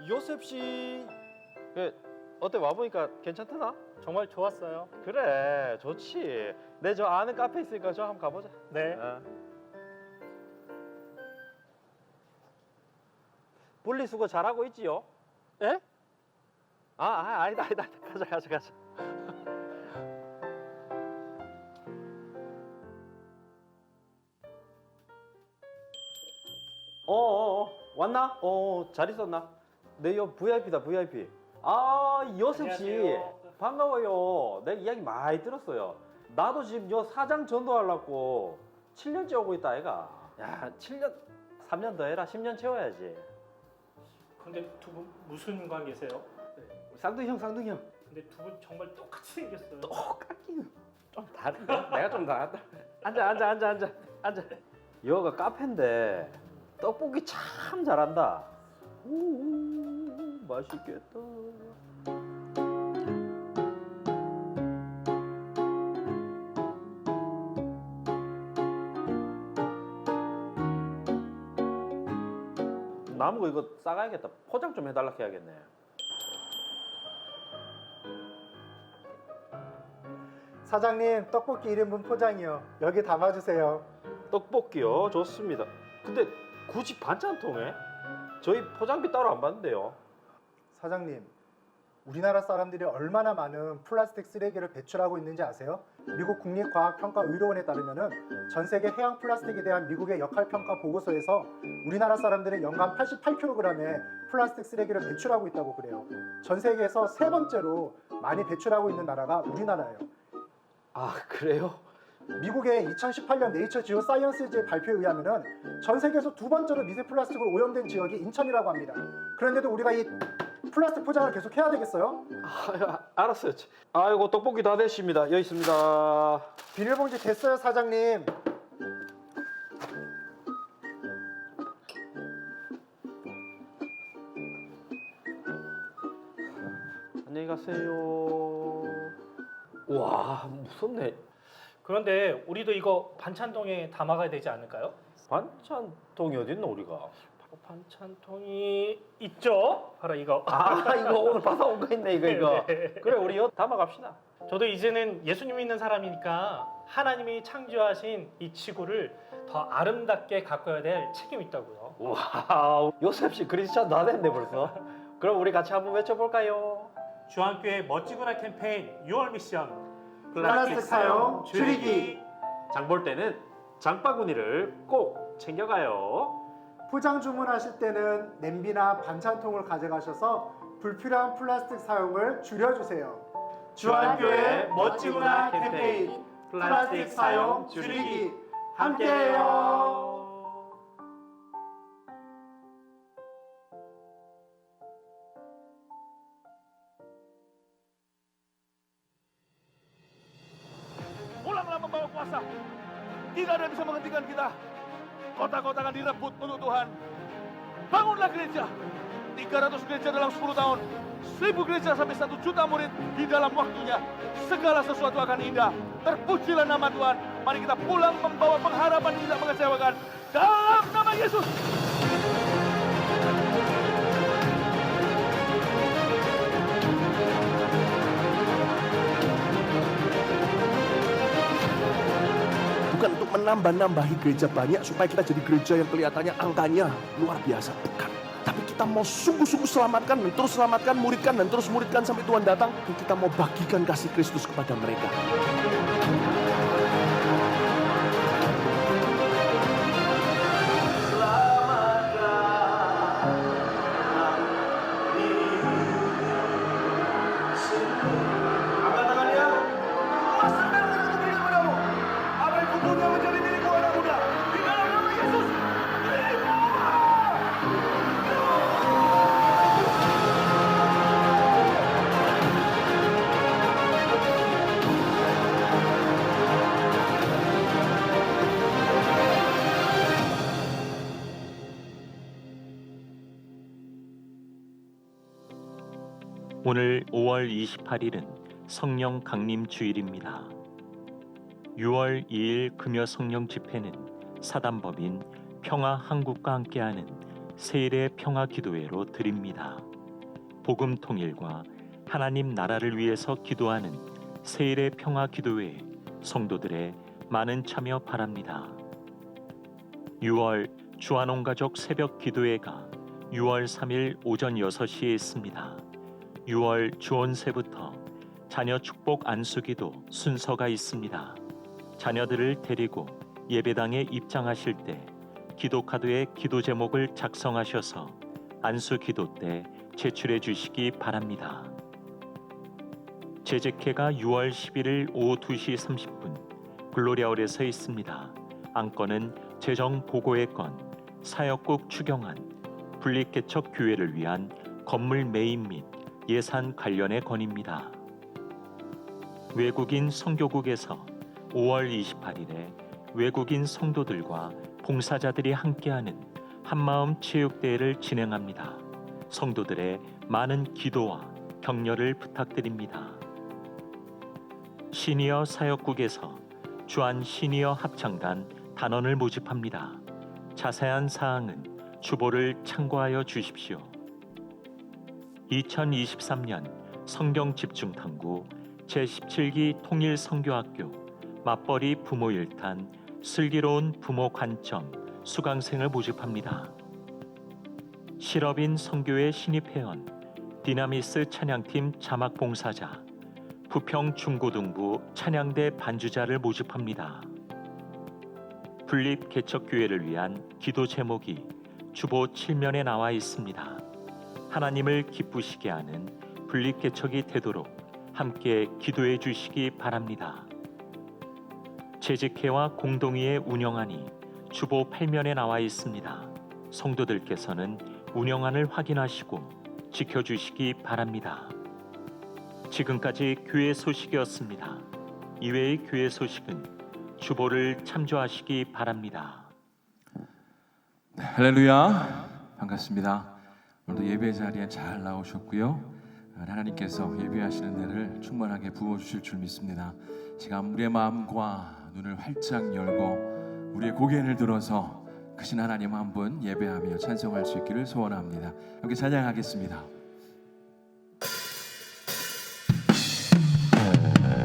요셉 씨, 어때 와보니까 괜찮더나? 정말 좋았어요. 그래, 좋지. 내 저 아는 카페 있으니까 저 한번 가보자. 네. 분리수거 잘하고 있지요? 예? 아니다. 가자. 왔나? 잘 있었나? 내 요 VIP다, VIP. 요셉 씨. 안녕하세요. 반가워요. 내 이야기 많이 들었어요. 나도 지금 요 사장 전도하려고 7년째 오고 있다, 아이가. 야, 7년, 3년 더 해라. 10년 채워야지. 근데 두 분 무슨 관계세요? 쌍둥이 형. 근데 두 분 정말 똑같이 생겼어요. 똑같기는 좀 다른데? 내가 좀 나았다. 앉아. 여기가 카페인데 떡볶이 참 잘한다. 맛있겠다. 남은 거 이거 싸가야겠다. 포장 좀 해달라 해야겠네. 사장님, 떡볶이 1인분 포장이요. 여기 담아주세요. 떡볶이요? 좋습니다. 근데 굳이 반찬통에? 저희 포장비 따로 안 받는데요. 사장님, 우리나라 사람들이 얼마나 많은 플라스틱 쓰레기를 배출하고 있는지 아세요? 미국 국립과학평가의료원에 따르면 전 세계 해양 플라스틱에 대한 미국의 역할평가 보고서에서 우리나라 사람들은 연간 88kg의 플라스틱 쓰레기를 배출하고 있다고 그래요. 전 세계에서 세 번째로 많이 배출하고 있는 나라가 우리나라예요. 그래요? 미국의 2018년 네이처 지오 사이언스지의 발표에 의하면 전 세계에서 두 번째로 미세 플라스틱으로 오염된 지역이 인천이라고 합니다. 그런데도 우리가 이 플라스틱 포장을 계속 해야 되겠어요? 알았어요. 아이고, 떡볶이 다 됐습니다. 여기 있습니다. 비닐봉지 됐어요, 사장님. 안녕히 가세요. 와, 무섭네. 그런데 우리도 이거 반찬통에 담아가야 되지 않을까요? 반찬통이 어디 있노, 우리가? 반찬통이 있죠? 바로 이거. 이거 오늘 받아온 거 있네, 이거. 네. 그래, 우리 이거 담아갑시다. 저도 이제는 예수님 믿는 사람이니까 하나님이 창조하신 이 지구를 더 아름답게 가꿔야 될 책임이 있다고요. 와, 요셉 씨 크리스찬 다 됐네, 벌써. 그럼 우리 같이 한번 외쳐볼까요? 주한교회 멋지구나 캠페인 6월 미션. 플라스틱 사용 줄이기. 장 볼 때는 장바구니를 꼭 챙겨가요. 포장 주문하실 때는 냄비나 반찬통을 가져가셔서 불필요한 플라스틱 사용을 줄여주세요. 주한교회 멋지구나 캠페인 플라스틱 사용 줄이기 함께해요. Pulang membawa kuasa. Tidak ada yang bisa menghentikan kita. Kota-kota akan direbut untuk Tuhan. Bangunlah gereja. 300 gereja dalam 10 tahun. 1000 gereja sampai 1 juta murid di dalam waktunya. Segala sesuatu akan indah. Terpujilah nama Tuhan. Mari kita pulang membawa pengharapan yang tidak mengecewakan. Dalam nama Yesus. Bukan untuk menambah-nambahi gereja banyak supaya kita jadi gereja yang kelihatannya angkanya luar biasa. Bukan. Tapi kita mau sungguh-sungguh selamatkan dan terus selamatkan, muridkan dan terus muridkan sampai Tuhan datang. Dan kita mau bagikan kasih Kristus kepada mereka. Angkat tangannya. Masukkan dengan diri kepadamu. Apa yang kupunya menjadi milikmu anak muda. Di dalam nama Yesus. Terima. 오늘 5월 28일은 성령 강림 주일입니다. 6월 2일 금요 성령 집회는 사단법인 평화 한국과 함께하는 세일의 평화 기도회로 드립니다. 복음 통일과 하나님 나라를 위해서 기도하는 세일의 평화 기도회에 성도들의 많은 참여 바랍니다. 6월 주한온가족 새벽 기도회가 6월 3일 오전 6시에 있습니다. 6월 주온세부터 자녀 축복 안수기도 순서가 있습니다. 자녀들을 데리고 예배당에 입장하실 때 기도카드에 기도 제목을 작성하셔서 안수기도 때 제출해 주시기 바랍니다. 재직회가 6월 11일 오후 2시 30분 글로리아홀에서 있습니다. 안건은 재정 보고의 건, 사역국 추경안, 분립개척 교회를 위한 건물 매입 및 예산 관련의 건입니다. 외국인 선교국에서 5월 28일에 외국인 성도들과 봉사자들이 함께하는 한마음 체육대회를 진행합니다. 성도들의 많은 기도와 격려를 부탁드립니다. 시니어 사역국에서 주한 시니어 합창단 단원을 모집합니다. 자세한 사항은 주보를 참고하여 주십시오. 2023년 성경 집중 탐구 제17기 통일 선교학교 맞벌이 부모 일탄 슬기로운 부모 관점 수강생을 모집합니다. 실업인 선교회 신입 회원 디나미스 찬양팀 자막 봉사자 부평 중고등부 찬양대 반주자를 모집합니다. 분립 개척교회를 위한 기도 제목이 주보 7면에 나와 있습니다. 하나님을 기쁘시게 하는 분립 개척이 되도록 함께 기도해 주시기 바랍니다. 재직회와 공동의회 운영안이 주보 8면에 나와 있습니다. 성도들께서는 운영안을 확인하시고 지켜주시기 바랍니다. 지금까지 교회 소식이었습니다. 이외의 교회 소식은 주보를 참조하시기 바랍니다. 네, 할렐루야, 반갑습니다. 오늘도 예배 자리에 잘 나오셨고요. 하나님께서 예배하시는 날을 충만하게 부어주실 줄 믿습니다. 시간 우리의 마음과 눈을 활짝 열고 우리의 고개를 들어서 크신 하나님 한 분 예배하며 찬송할 수 있기를 소원합니다. 함께 찬양하겠습니다. 엎드리며 경배하며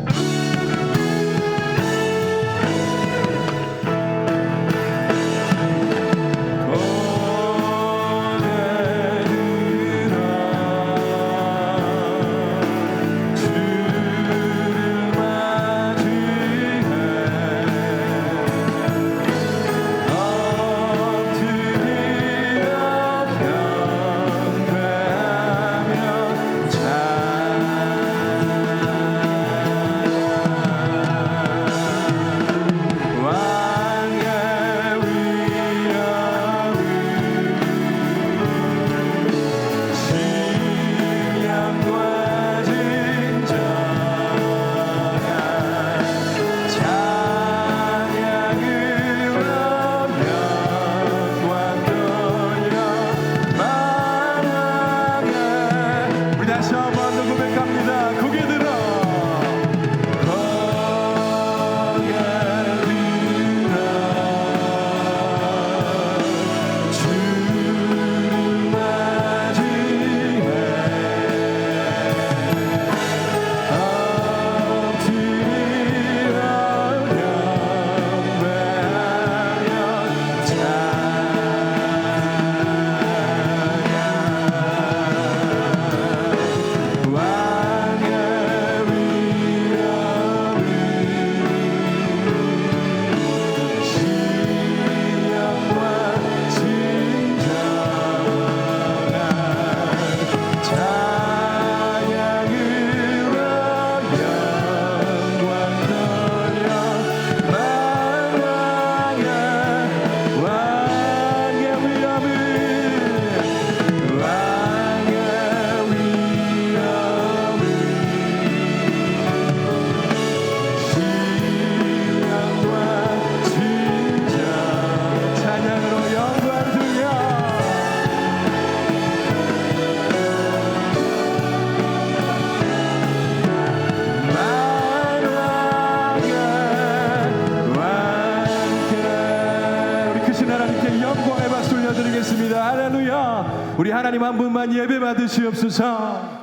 올려드리겠습니다. 할렐루야. 우리 하나님 한 분만 예배 받으시옵소서.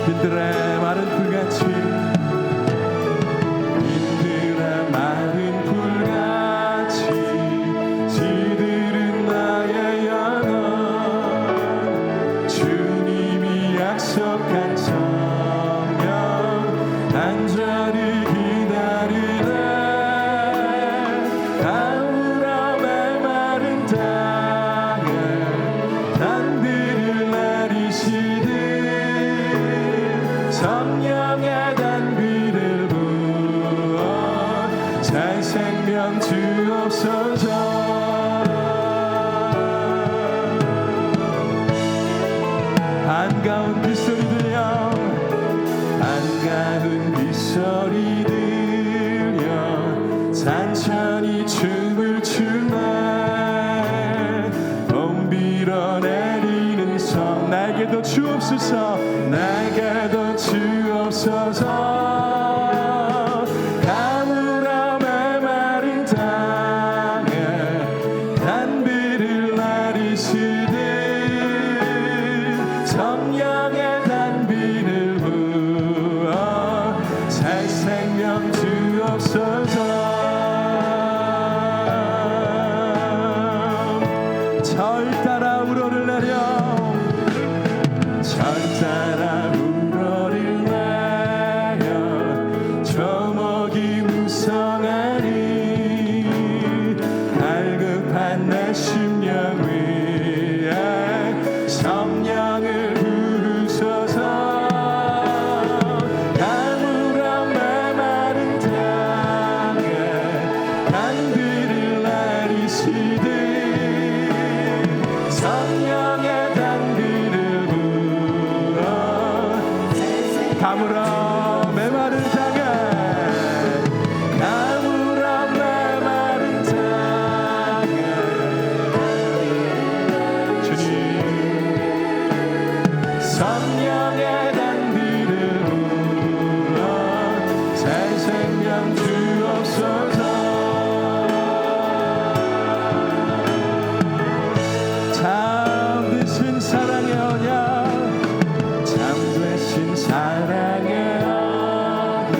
빈들의 마른 풀같이 빈들의 마른 풀같이 시들은 나의 영혼 주님이 약속한 성령 간절히 기다리네 가물함의 마른 땅에 단비를 내리시듯 성령의 단비를 부어 새 생명 주옵소서. 반가운 빗소리 들려 반가운 빗소리 들려 산천이 춤을 추네 봄 빌어 내리는 성 나에게도 주옵소서 나에게도 주옵소서. 가물함의 마른 땅에 단비를 내리시듯 성령의 단비를 부어 새 생명 주옵소서. 절 따라 우러를 내려 절 따라 우러를 내려 저목이 무성하니 갈급한 내 심령 위에 성령을 부으소서. 가물함의 마른 땅에 단비를 내리시듯 성령의 단비를 부어 가물함의 마른 땅에 가물함의 마른 땅에 주님 성령의 단비를 부어 새 생명 주옵소서. 잠드신 사랑의 언약 잠드신 사랑의 언약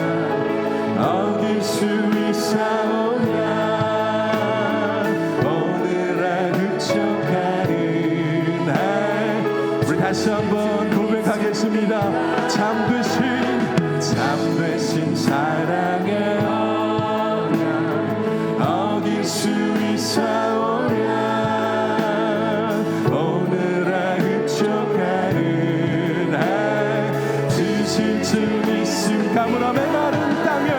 어길 수 있사오냐 오늘의 흡족한 은혜 우리 다시 한번 고백하겠습니다. 잠드신 사랑의 언약 어길 수 있사오냐 오늘의 흡족한 은혜 주실 줄 믿음. 가물함의 마른 땅에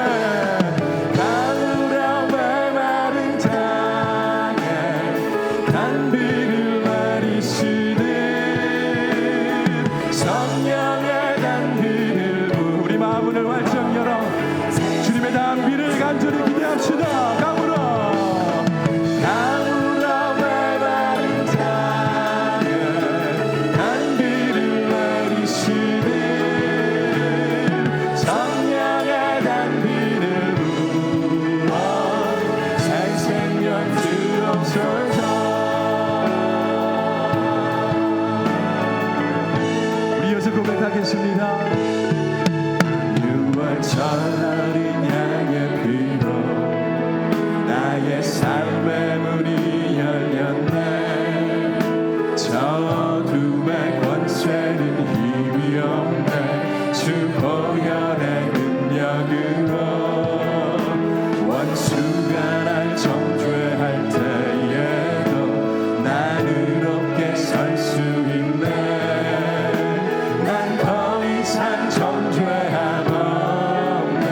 가물함의 마른 땅에 단비를 내리시듯 성령의 단비를 부어 우리 마음을 활짝 열어 주님의 단비를 간절히 기대합시다. 가물함의 마른 땅에 단비를 내리시듯 성령의 단비를 부어 새 생명 주옵소서. 우리 이어서 고백하겠습니다. 6월철 어린 양의 피로 나의 삶의 문이 열렸네 저 어둠의 권세는 힘이 없네 주 보혈의 능력으로 원수가 날 정죄할 때에도 나는 없게 설 수 있네 난 더 이상 정죄함 없네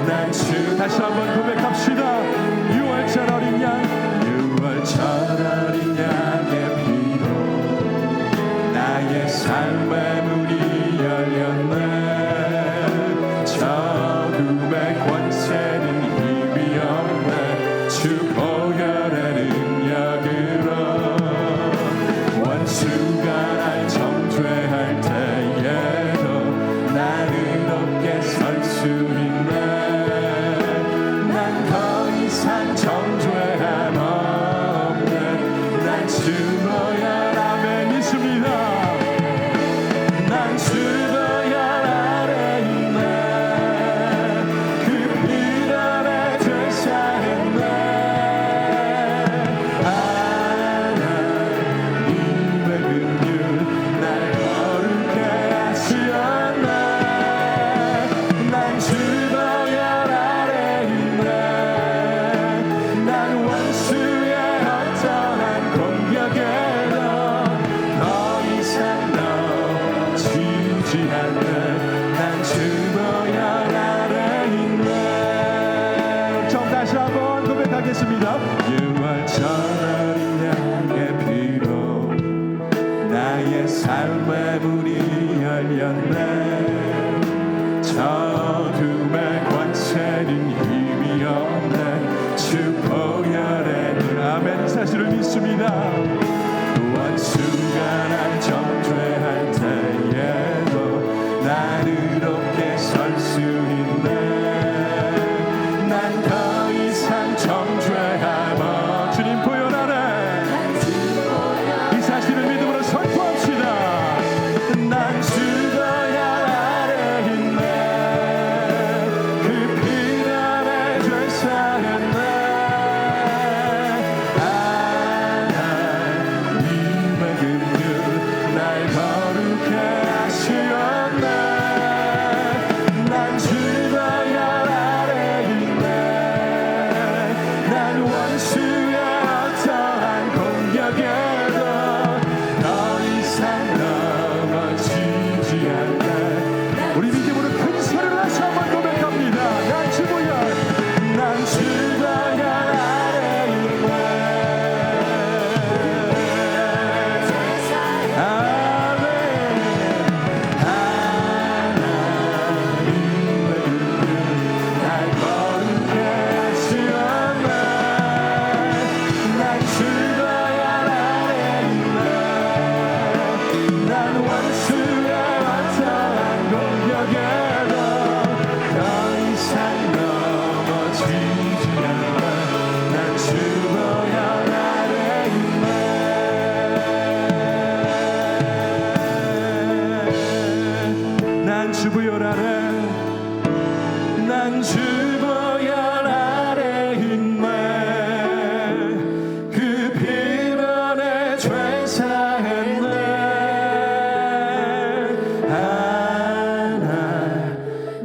난 주 다시 한번 고백합시다. 6월절 어린 양 6월절 어린 양의 피로 나의 삶의 문이 열렸네 저 어둠의 권세는 힘이 없네 주 보혈의 능력으로 다시 한번 고백하겠습니다. 6월 천을 향해 피로 나의 삶의 문이 열렸네. 저둠의 권세는 힘이 없네. 주 보혈의 늘 아멘. 사실을 믿습니다. 원수가 날 정죄할 때에도 난 의롭게 설 수 있네. 난 더 이상 정죄하며 주님 보혈 아래 이 사실을 믿음으로 선포합시다. 난 주 보혈 아래 있네. 그 피 안에 죄 사했네. 하나님의 긍휼 날 거룩해 하시었네. 난 주 보혈 아래 있네. 난 원수의 어떠한 공격에도 더 이상 넘어지지 않네. 우리 믿음으로 큰 소리를 다시 한번 고백합니다. 난 주 보혈, 난 주 보혈 아래 있네. 아멘. 하나님의 긍휼 날 거룩해 하시었네. 난 주 보혈 아래 있네. 난 원수의 어떠한 공격에도 더 이상 넘어지지 않네. 난 주 보혈 아래 있네. 난 주 보혈 아래, 난 주 보혈 아래 있네. 그 피 안에 죄 사했네.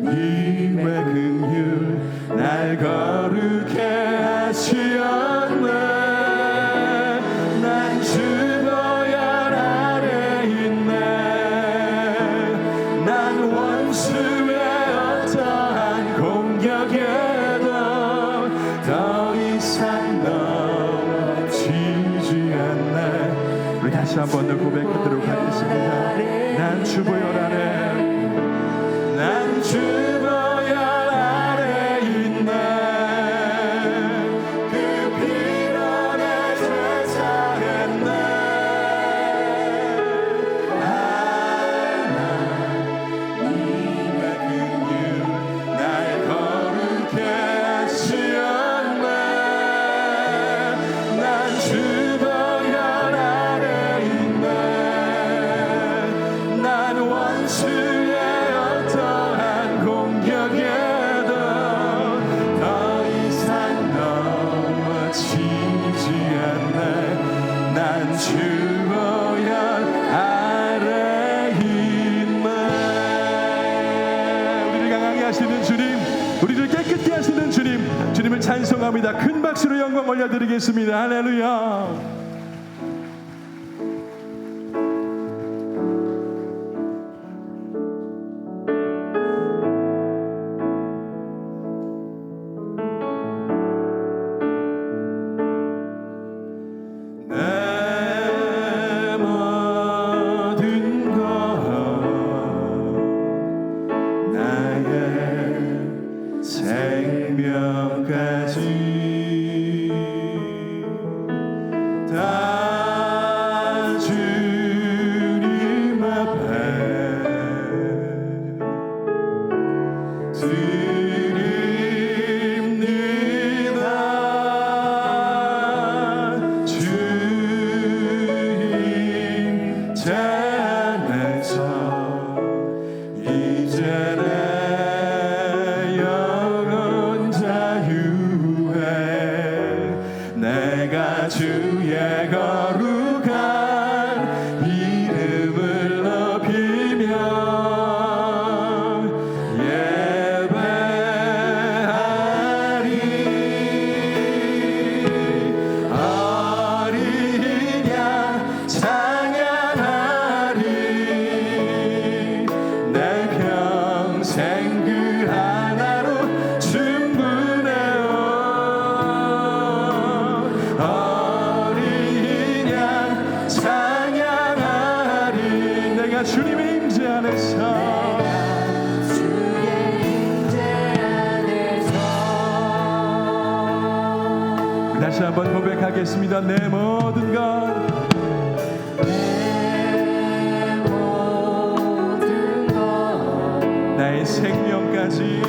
하나님의 긍휼 날 거룩해 하시었네. 난 주 보혈 아래 있네. 난 원수의 어떠한 공격에도 더 이상 넘어지지 않네. 우리 다시 한 번 더 고백하도록 하겠습니다. 난 주 보혈 아래, 난 주 보혈 아래 있네. 그 피 안에 죄 사했네. 하나님의 긍휼 날 거룩해 하시었네. 난 주 보혈 아래 있네. 난 원수의 어떠한 공격에도 더 이상 넘어지지 않네. 난 주 보혈 아래 있네. 우리를 강하게 하시는 주님, 우리를 깨끗게 하시는 주님, 주님을 찬송합니다. 큰 박수로 영광 올려드리겠습니다. 할렐루야. 내 모든 것 나의 생명까지 다 주님 앞에 드립니다. 주님 제 안에서 이제 내 영혼 자유해. 내가 주의 거룩한 이름을 높이며 예배하리. 어린 양 찬양하리. 내 평생 그 하나로 충분해요. 다시 한번 고백하겠습니다. 내 모든 것 나의 생명까지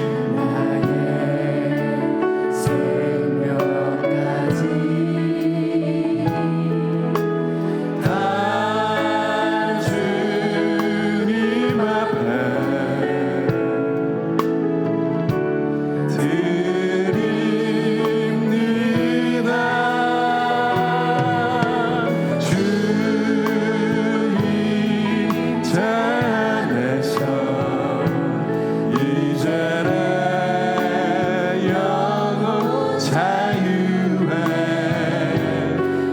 다 주님 앞에 드립니다. 주님 안에서 이제 내 영혼 자유해.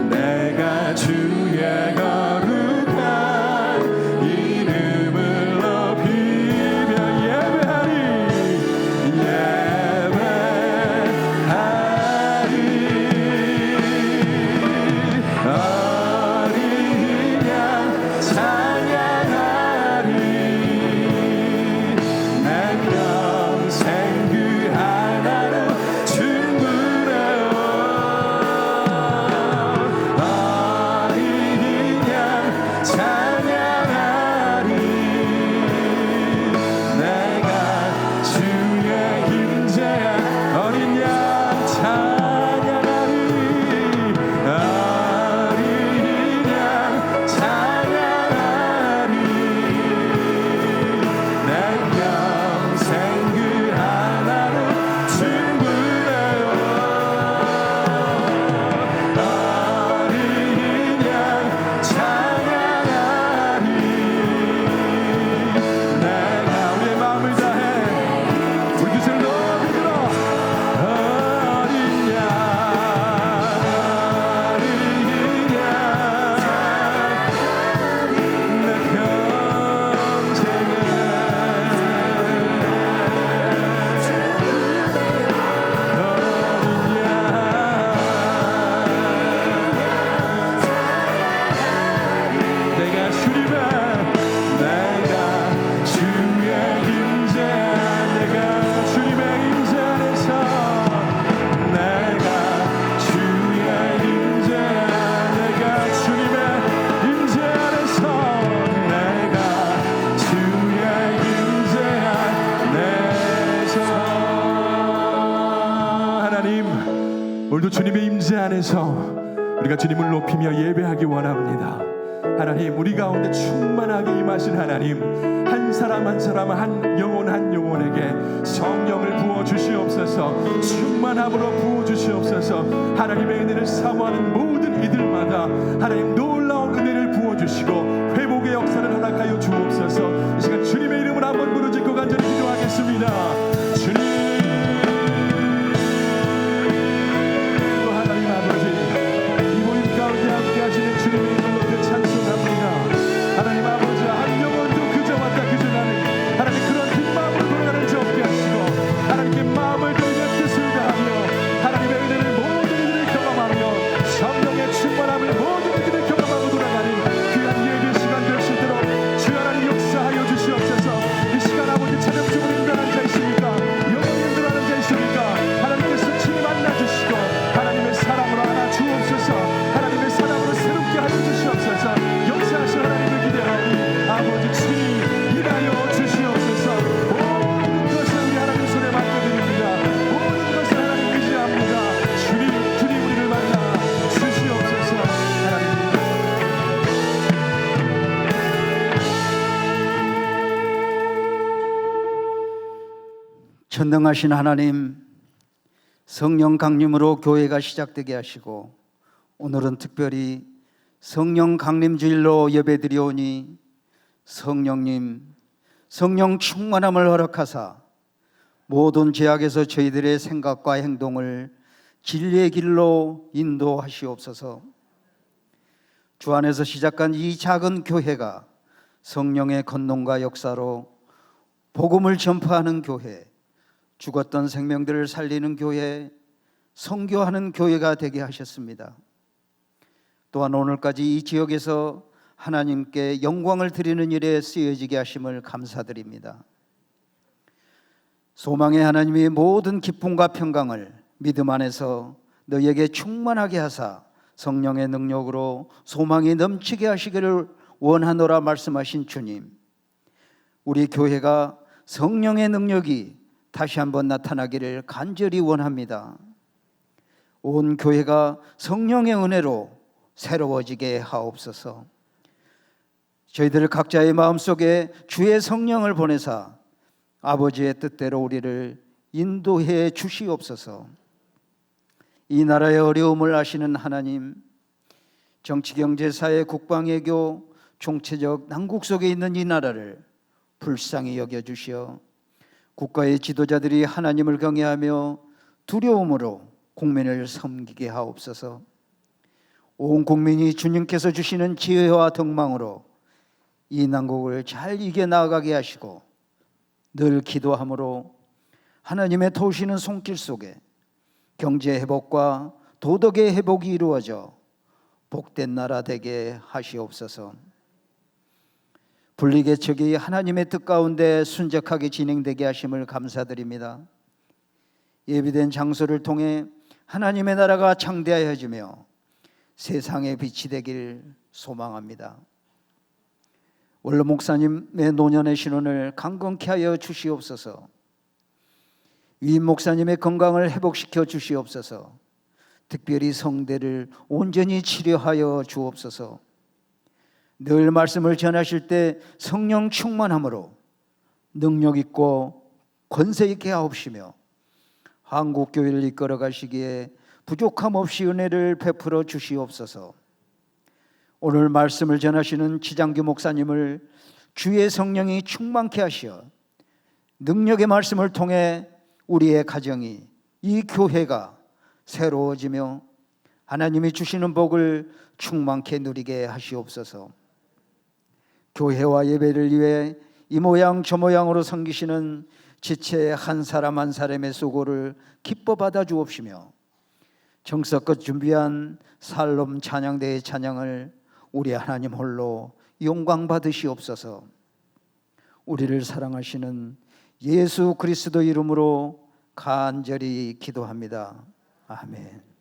내가 주의 거룩한 이름을 높이며 예배하리 어린 양 찬양하리. 내 평생 그 하나로 충분해요. 어린 양 찬양하리. 내가 주의 임재한 어린 양 찬양하리. 어린 양 찬양하리. 내 평생 그 하나로 충분해요. 어린 양 찬양하리. 내가 우리의 마음을 다해 우리 두 손을 높이 들어 어린 양 내 평생에 내가 주님의 내가 주의 임재 내가 주님의 임재 안에서 내가 주의 임재 내가 주님의 임재 안에서 내가 주의 임재 안에서 하나님 오늘도 주님의 임재 안에서 우리가 주님을 높이며 예배하기 원합니다. 하나님 우리 가운데 충만하게 임하신 하나님 한 사람 한 사람 한 영혼에게 성령을 부어 주시옵소서. 충만함으로 부어 주시옵소서. 하나님의 은혜를 사모하는 모든 이들마다 하나님 놀라운 은혜를 부어 주시고 회복의 역사를 허락하여 주옵소서. 이 시간 주님의 이름을 한번 부르짖고 간절히 기도하겠습니다. 주님 하나님 아버지 이 모임 가운데 함께 하시는 주님의 이름을 높여 찬송합니다. 하나님 아버지 한 영혼도 그저 왔다 그저 가는 하나님 그런 빈 마음으로 돌아가는 자 없게 하시고 하나님께 마음을 돌려 뜻을 다하며 하나님의 은혜를 모든 이들을 경험하며 성령의 충만함을 모든 이들을 경험하고 돌아가는 귀한 예배 시간 될 수 있도록 주 하나님 역사하여 주시옵소서. 이 시간 아버지 찬양 주문을 인도하는 자 있습니까? 영원히 인도하는 자 있습니까? 하나님께서 친히 만나주시고 하나님의 사랑으로 안아 주옵소서. 하나님의 사랑으로 새롭게 하여 주시옵소서. 역사하신 하나님을 기대하오니 아버지 친히 일하여 주시옵소서. 모든 것을 우리 하나님 손에 맡겨드립니다. 모든 것을 하나님 의지합니다. 주님 우리를 만나 주시옵소서. 하나님 전능하신 하나님, 성령 강림으로 교회가 시작되게 하시고 오늘은 특별히 성령 강림 주일로 예배드리오니 성령님, 성령 충만함을 허락하사 모든 죄악에서 저희들의 생각과 행동을 진리의 길로 인도하시옵소서. 주 안에서 시작한 이 작은 교회가 성령의 권능과 역사로 복음을 전파하는 교회, 죽었던 생명들을 살리는 교회, 선교하는 교회가 되게 하셨습니다. 또한 오늘까지 이 지역에서 하나님께 영광을 드리는 일에 쓰여지게 하심을 감사드립니다. 소망의 하나님의 모든 기쁨과 평강을 믿음 안에서 너희에게 충만하게 하사 성령의 능력으로 소망이 넘치게 하시기를 원하노라 말씀하신 주님, 우리 교회가 성령의 능력이 다시 한번 나타나기를 간절히 원합니다. 온 교회가 성령의 은혜로 새로워지게 하옵소서. 저희들 각자의 마음속에 주의 성령을 보내사 아버지의 뜻대로 우리를 인도해 주시옵소서. 이 나라의 어려움을 아시는 하나님, 정치, 경제, 사회, 국방, 외교, 총체적 난국 속에 있는 이 나라를 불쌍히 여겨주시어 국가의 지도자들이 하나님을 경외하며 두려움으로 국민을 섬기게 하옵소서. 온 국민이 주님께서 주시는 지혜와 덕망으로 이 난국을 잘 이겨나가게 하시고 늘 기도함으로 하나님의 도우시는 손길 속에 경제 회복과 도덕의 회복이 이루어져 복된 나라 되게 하시옵소서. 분리개척이 하나님의 뜻 가운데 순적하게 진행되게 하심을 감사드립니다. 예비된 장소를 통해 하나님의 나라가 창대하여지며 세상의 빛이 되길 소망합니다. 원로 목사님의 노년의 신원을 강건케 하여 주시옵소서. 위임 목사님의 건강을 회복시켜 주시옵소서. 특별히 성대를 온전히 치료하여 주옵소서. 늘 말씀을 전하실 때 성령 충만함으로 능력 있고 권세 있게 하옵시며 한국 교회를 이끌어 가시기에 부족함 없이 은혜를 베풀어 주시옵소서. 오늘 말씀을 전하시는 지장규 목사님을 주의 성령이 충만케 하시어 능력의 말씀을 통해 우리의 가정이, 이 교회가 새로워지며 하나님이 주시는 복을 충만케 누리게 하시옵소서. 교회와 예배를 위해 이 모양 저 모양으로 섬기시는 지체 한 사람 한 사람의 수고를 기뻐 받아 주옵시며 정성껏 준비한 살롬 찬양대의 찬양을 우리 하나님 홀로 영광 받으시옵소서. 우리를 사랑하시는 예수 그리스도 이름으로 간절히 기도합니다. 아멘.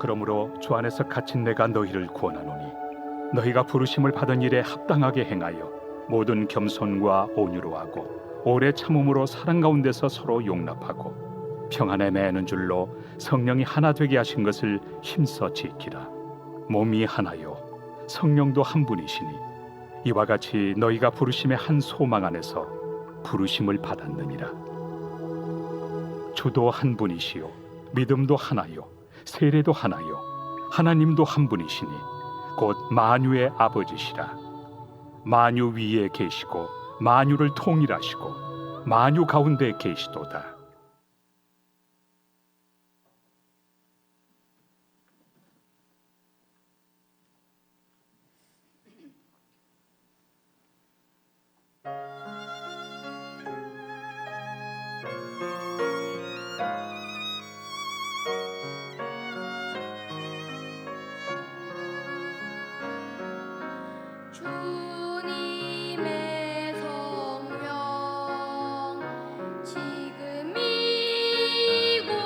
그러므로 주 안에서 갇힌 내가 너희를 구원하노니 너희가 부르심을 받은 일에 합당하게 행하여 모든 겸손과 온유로 하고 오래 참음으로 사랑 가운데서 서로 용납하고 평안에 매는 줄로 성령이 하나 되게 하신 것을 힘써 지키라. 몸이 하나요 성령도 한 분이시니 이와 같이 너희가 부르심의 한 소망 안에서 부르심을 받았느니라. 주도 한 분이시요 믿음도 하나요 세례도 하나요 하나님도 한 분이시니 곧 만유의 아버지시라. 만유 위에 계시고 만유를 통일하시고 만유 가운데 계시도다. 주님의 성령 지금 이곳에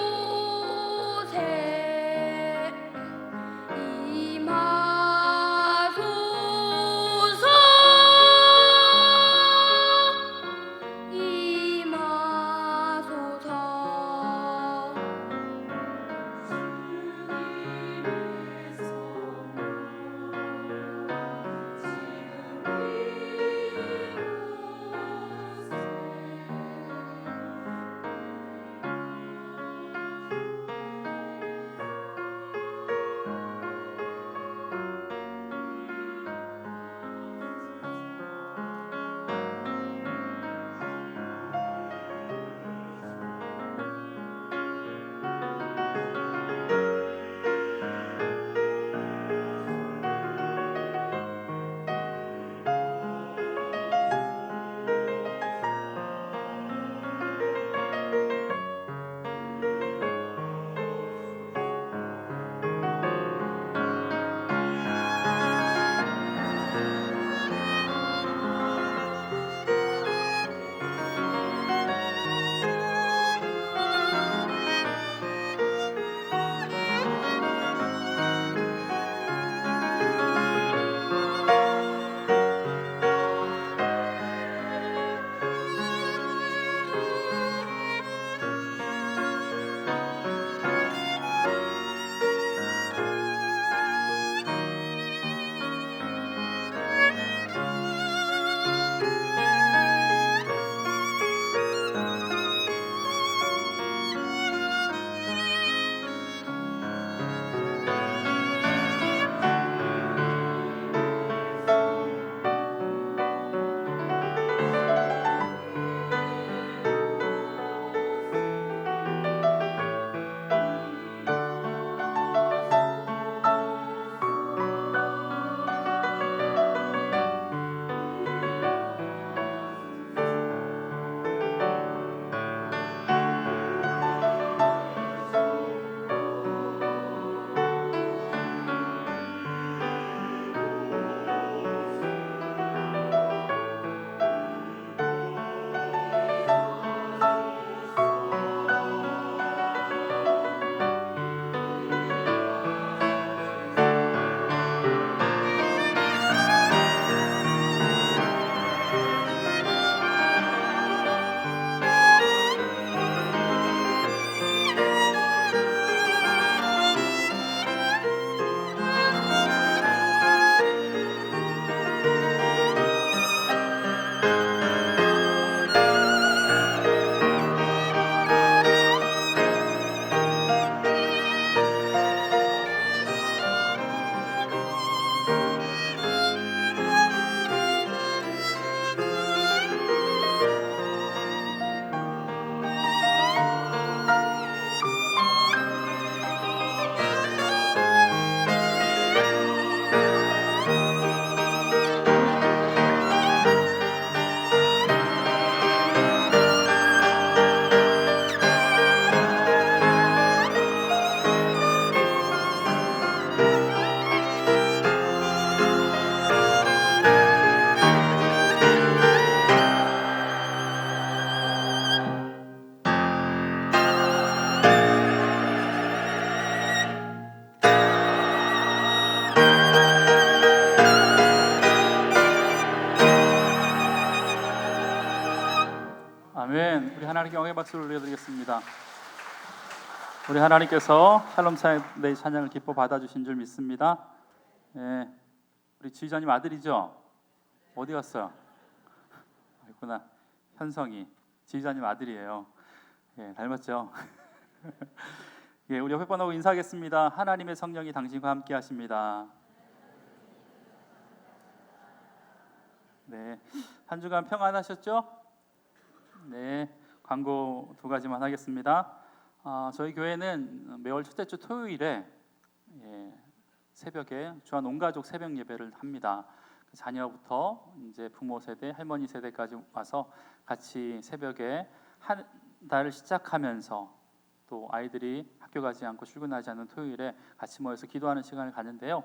임하소서. 임하소서. 하나님께 영광의 박수를 올려드리겠습니다. 우리 하나님께서 샬롬 사역의 찬양을 기뻐 받아주신 줄 믿습니다. 예, 우리 지휘자님 아들이죠? 어디 갔어요? 있구나. 현성이 지휘자님 아들이에요. 예, 닮았죠? 예, 우리 옆에 번하고 인사하겠습니다. 하나님의 성령이 당신과 함께 하십니다. 네, 한 주간 평안하셨죠? 네, 광고 2가지만 하겠습니다. 저희 교회는 매월 첫째 주 토요일에 새벽에 주한 온 가족 새벽 예배를 합니다. 자녀부터 이제 부모 세대, 할머니 세대까지 와서 같이 새벽에 한 달을 시작하면서 또 아이들이 학교 가지 않고 출근하지 않는 토요일에 같이 모여서 기도하는 시간을 갖는데요.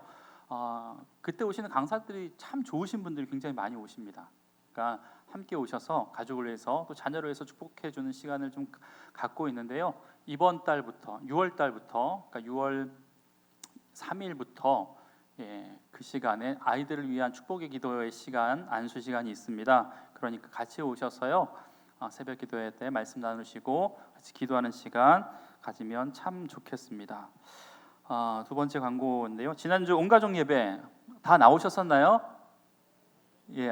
그때 오시는 강사들이 참 좋으신 분들이 굉장히 많이 오십니다. 그러니까 함께 오셔서 가족을 위해서 또 자녀를 위해서 축복해 주는 시간을 좀 갖고 있는데요. 이번 달부터 6월 달부터 그러니까 6월 3일부터 그 시간에 아이들을 위한 축복의 기도의 시간, 안수 시간이 있습니다. 그러니까 같이 오셔서요. 새벽 기도회 때 말씀 나누시고 같이 기도하는 시간 가지면 참 좋겠습니다. 2번째 광고인데요. 지난주 온가족 예배 다 나오셨었나요? 예,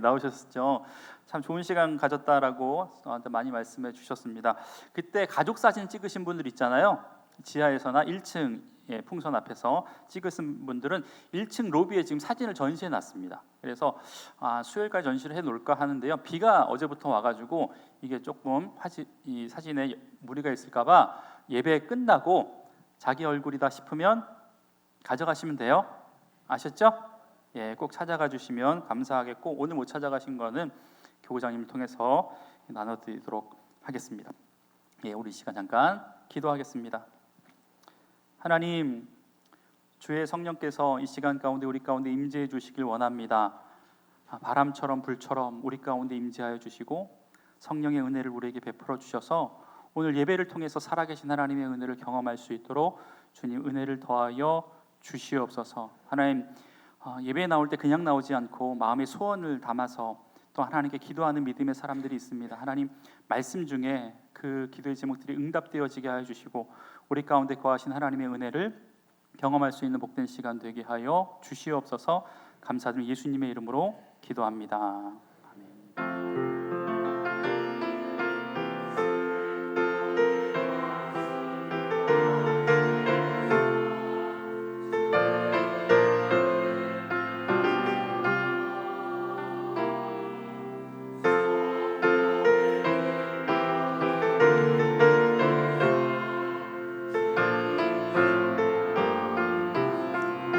나오셨죠. 참 좋은 시간 가졌다라고 저한테 많이 말씀해 주셨습니다. 그때 가족 사진 찍으신 분들 있잖아요. 지하에서나 1층 풍선 앞에서 찍으신 분들은 1층 로비에 지금 사진을 전시해 놨습니다. 그래서 수요일까지 전시를 해 놓을까 하는데요. 비가 어제부터 와가지고 이게 조금 이 사진에 무리가 있을까봐 예배 끝나고 자기 얼굴이다 싶으면 가져가시면 돼요. 아셨죠? 예, 꼭 찾아가 주시면 감사하겠고 오늘 못 찾아가신 거는 교구장님을 통해서 나눠드리도록 하겠습니다. 예, 우리 이 시간 잠깐 기도하겠습니다. 하나님, 주의 성령께서 이 시간 가운데 우리 가운데 임재해 주시길 원합니다. 바람처럼 불처럼 우리 가운데 임재하여 주시고 성령의 은혜를 우리에게 베풀어 주셔서 오늘 예배를 통해서 살아계신 하나님의 은혜를 경험할 수 있도록 주님 은혜를 더하여 주시옵소서. 하나님, 예배에 나올 때 그냥 나오지 않고 마음의 소원을 담아서 또 하나님께 기도하는 믿음의 사람들이 있습니다. 하나님, 말씀 중에 그 기도의 제목들이 응답되어지게 하여 주시고 우리 가운데 거하신 하나님의 은혜를 경험할 수 있는 복된 시간 되게 하여 주시옵소서. 감사드리며 예수님의 이름으로 기도합니다. 아멘.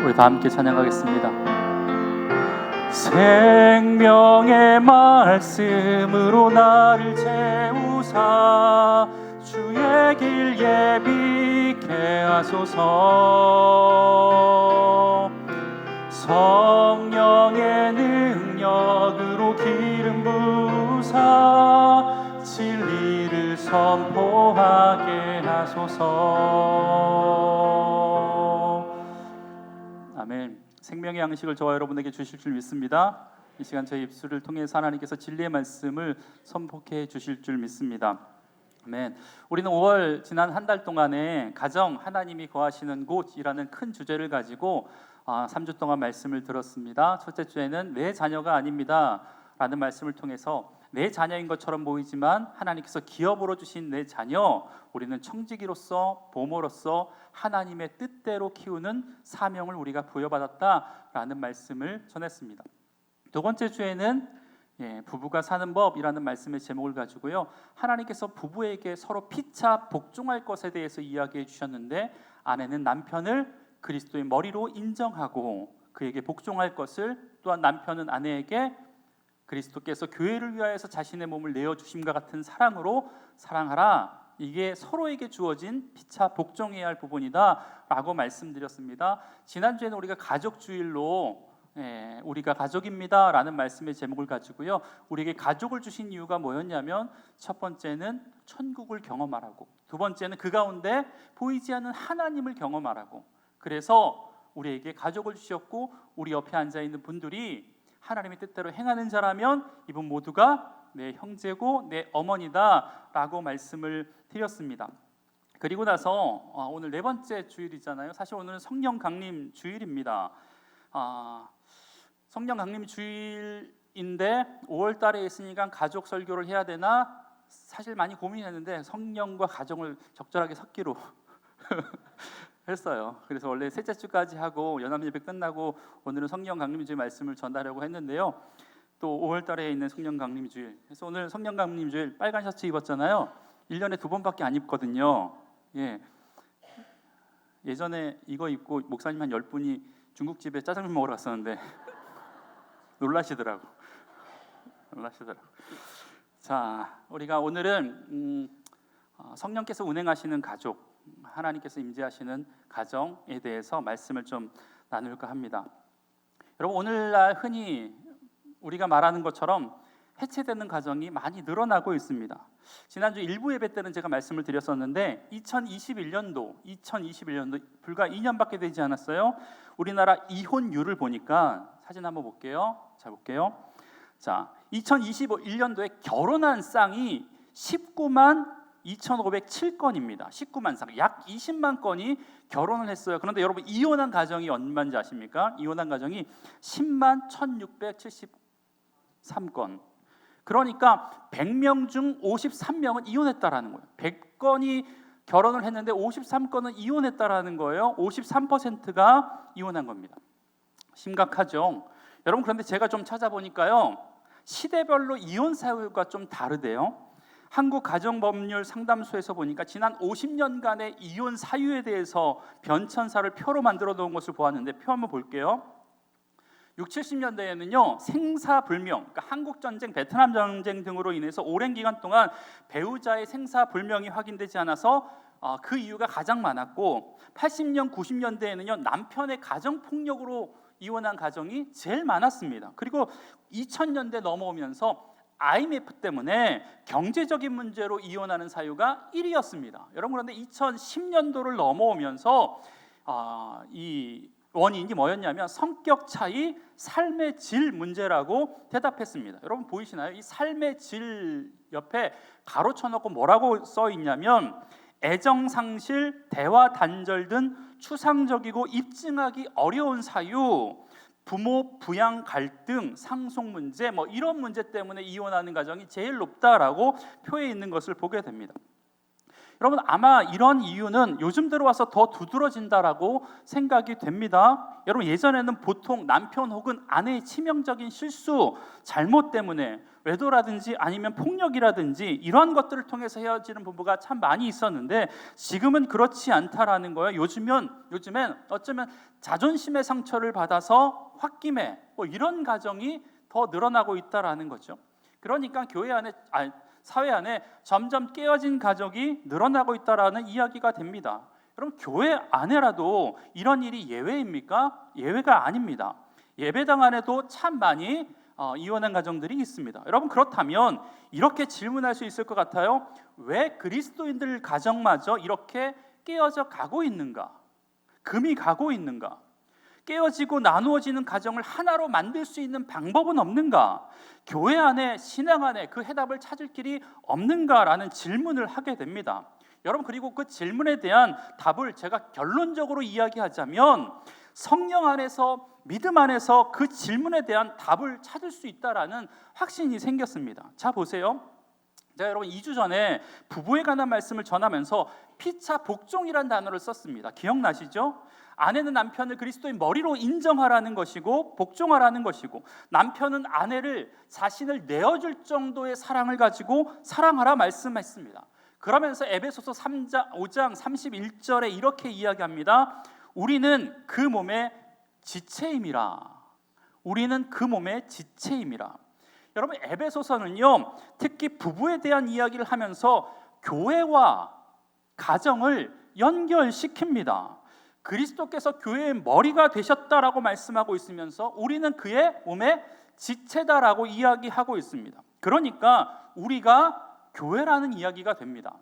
우리 다 함께 찬양하겠습니다. 생명의 말씀으로 나를 채우사 주의 길 예비케 하소서. 성령의 능력으로 기름 부으사 진리를 선포하게 하소서. 아멘. 생명의 양식을 저와 여러분에게 주실 줄 믿습니다. 이 시간 저희 입술을 통해서 하나님께서 진리의 말씀을 선포해 주실 줄 믿습니다. 아멘. 우리는 5월 지난 한 달 동안에 가정 하나님이 거하시는 곳이라는 큰 주제를 가지고 3주 동안 말씀을 들었습니다. 첫째 주에는 내 자녀가 아닙니다 라는 말씀을 통해서 내 자녀인 것처럼 보이지만 하나님께서 기업으로 주신 내 자녀, 우리는 청지기로서 보모로서 하나님의 뜻대로 키우는 사명을 우리가 부여받았다라는 말씀을 전했습니다. 두 번째 주에는 부부가 사는 법이라는 말씀의 제목을 가지고요, 하나님께서 부부에게 서로 피차 복종할 것에 대해서 이야기해 주셨는데 아내는 남편을 그리스도의 머리로 인정하고 그에게 복종할 것을, 또한 남편은 아내에게 그리스도께서 교회를 위하여서 자신의 몸을 내어주심과 같은 사랑으로 사랑하라. 이게 서로에게 주어진 피차 복종해야 할 부분이다 라고 말씀드렸습니다. 지난주에는 우리가 가족주일로 우리가 가족입니다 라는 말씀의 제목을 가지고요, 우리에게 가족을 주신 이유가 뭐였냐면 첫 번째는 천국을 경험하라고, 두 번째는 그 가운데 보이지 않는 하나님을 경험하라고, 그래서 우리에게 가족을 주셨고 우리 옆에 앉아있는 분들이 하나님의 뜻대로 행하는 자라면 이분 모두가 내 형제고 내 어머니다라고 말씀을 드렸습니다. 그리고 나서 오늘 네 번째 주일이잖아요. 사실 오늘은 성령 강림 주일입니다. 성령 강림 주일인데 5월 달에 있으니까 가족 설교를 해야 되나 사실 많이 고민했는데 성령과 가정을 적절하게 섞기로 했어요. 그래서 원래 셋째 주까지 하고 연합예배 끝나고 오늘은 성령 강림 주일 말씀을 전하려고 했는데요. 또 5월 달에 있는 성령 강림 주일. 그래서 오늘 성령 강림 주일 빨간 셔츠 입었잖아요. 1년에 2번밖에 안 입거든요. 예. 예전에 이거 입고 목사님 한 10분이 중국집에 짜장면 먹으러 갔었는데 놀라시더라고. 자, 우리가 오늘은 성령께서 운행하시는 가족, 하나님께서 임재하시는 가정에 대해서 말씀을 좀 나눌까 합니다. 여러분, 오늘날 흔히 우리가 말하는 것처럼 해체되는 가정이 많이 늘어나고 있습니다. 지난주 일부 예배 때는 제가 말씀을 드렸었는데 2021년도 불과 2년밖에 되지 않았어요. 우리나라 이혼율을 보니까 사진 한번 볼게요. 자, 볼게요. 자, 2021년도에 결혼한 쌍이 19만 2,507건입니다. 19만 쌍, 약 20만 건이 결혼을 했어요. 그런데 여러분, 이혼한 가정이 얼마인지 아십니까? 이혼한 가정이 10만 1,673건. 그러니까 100명 중 53명은 이혼했다라는 거예요. 100건이 결혼을 했는데 53건은 이혼했다라는 거예요. 53%가 이혼한 겁니다. 심각하죠. 여러분, 그런데 제가 좀 찾아보니까요, 시대별로 이혼 사유가 좀 다르대요. 한국가정법률 상담소에서 보니까 지난 50년간의 이혼 사유에 대해서 변천사를 표로 만들어 놓은 것을 보았는데, 표 한번 볼게요. 60, 70년대에는요 생사불명, 그러니까 한국전쟁, 베트남 전쟁 등으로 인해서 오랜 기간 동안 배우자의 생사불명이 확인되지 않아서 그 이유가 가장 많았고, 80년, 90년대에는요 남편의 가정폭력으로 이혼한 가정이 제일 많았습니다. 그리고 2000년대 넘어오면서 IMF 때문에 경제적인 문제로 이혼하는 사유가 1위였습니다. 여러분, 그런데 2010년도를 넘어오면서 이 원인이 뭐였냐면 성격 차이, 삶의 질 문제라고 대답했습니다. 여러분 보이시나요? 이 삶의 질 옆에 가로 쳐놓고 뭐라고 써 있냐면 애정 상실, 대화 단절 등 추상적이고 입증하기 어려운 사유, 부모 부양 갈등, 상속 문제, 뭐 이런 문제 때문에 이혼하는 가정이 제일 높다라고 표에 있는 것을 보게 됩니다. 여러분, 아마 이런 이유는 요즘 들어와서 더 두드러진다라고 생각이 됩니다. 여러분, 예전에는 보통 남편 혹은 아내의 치명적인 실수, 잘못 때문에 외도라든지 아니면 폭력이라든지 이러한 것들을 통해서 헤어지는 부부가 참 많이 있었는데 지금은 그렇지 않다라는 거예요. 요즘엔 어쩌면 자존심의 상처를 받아서 홧김에 뭐 이런 가정이 더 늘어나고 있다라는 거죠. 그러니까 사회 안에 점점 깨어진 가족이 늘어나고 있다라는 이야기가 됩니다. 여러분, 교회 안에라도 이런 일이 예외입니까? 예외가 아닙니다. 예배당 안에도 참 많이 이혼한 가정들이 있습니다. 여러분, 그렇다면 이렇게 질문할 수 있을 것 같아요. 왜 그리스도인들 가정마저 이렇게 깨어져 가고 있는가? 금이 가고 있는가? 깨어지고 나누어지는 가정을 하나로 만들 수 있는 방법은 없는가? 교회 안에, 신앙 안에 그 해답을 찾을 길이 없는가라는 질문을 하게 됩니다. 여러분, 그리고 그 질문에 대한 답을 제가 결론적으로 이야기하자면 성령 안에서, 믿음 안에서 그 질문에 대한 답을 찾을 수 있다라는 확신이 생겼습니다. 자, 보세요. 제가 여러분 2주 전에 부부에 관한 말씀을 전하면서 피차 복종이라는 단어를 썼습니다. 기억나시죠? 아내는 남편을 그리스도의 머리로 인정하라는 것이고 복종하라는 것이고, 남편은 아내를 자신을 내어줄 정도의 사랑을 가지고 사랑하라 말씀했습니다. 그러면서 에베소서 5장 31절에 이렇게 이야기합니다. 우리는 그 몸의 지체임이라. 우리는 그 몸의 지체임이라. 여러분, 에베소서는요 특히 부부에 대한 이야기를 하면서 교회와 가정을 연결시킵니다. 그리스도께서 교회의 머리가 되셨다라고 말씀하고 있으면서 우리는 그의 몸의 지체다라고 이야기하고 있습니다. 그러니까 우리가 교회라는 이야기가 됩니다.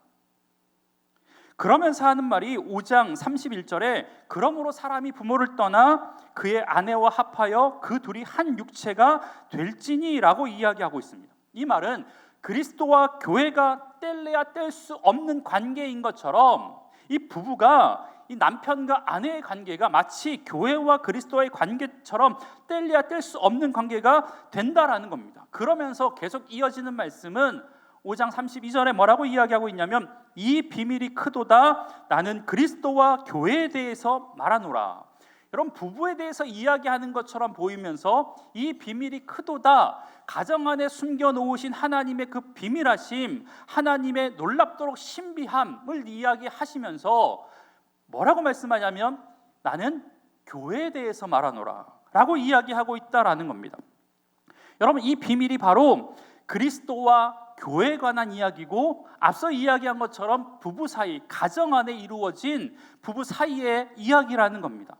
그러면서 하는 말이 5장 31절에 그러므로 사람이 부모를 떠나 그의 아내와 합하여 그 둘이 한 육체가 될지니라고 이야기하고 있습니다. 이 말은 그리스도와 교회가 뗄래야 뗄 수 없는 관계인 것처럼 이 부부가 이 남편과 아내의 관계가 마치 교회와 그리스도와의 관계처럼 뗄래야 뗄 수 없는 관계가 된다라는 겁니다. 그러면서 계속 이어지는 말씀은 5장 32절에 뭐라고 이야기하고 있냐면 이 비밀이 크도다 나는 그리스도와 교회에 대해서 말하노라. 여러분 부부에 대해서 이야기하는 것처럼 보이면서 이 비밀이 크도다 가정 안에 숨겨놓으신 하나님의 그 비밀하심 하나님의 놀랍도록 신비함을 이야기하시면서 뭐라고 말씀하냐면 나는 교회에 대해서 말하노라 라고 이야기하고 있다라는 겁니다. 여러분 이 비밀이 바로 그리스도와 교회에 관한 이야기고 앞서 이야기한 것처럼 부부 사이 가정 안에 이루어진 부부 사이의 이야기라는 겁니다.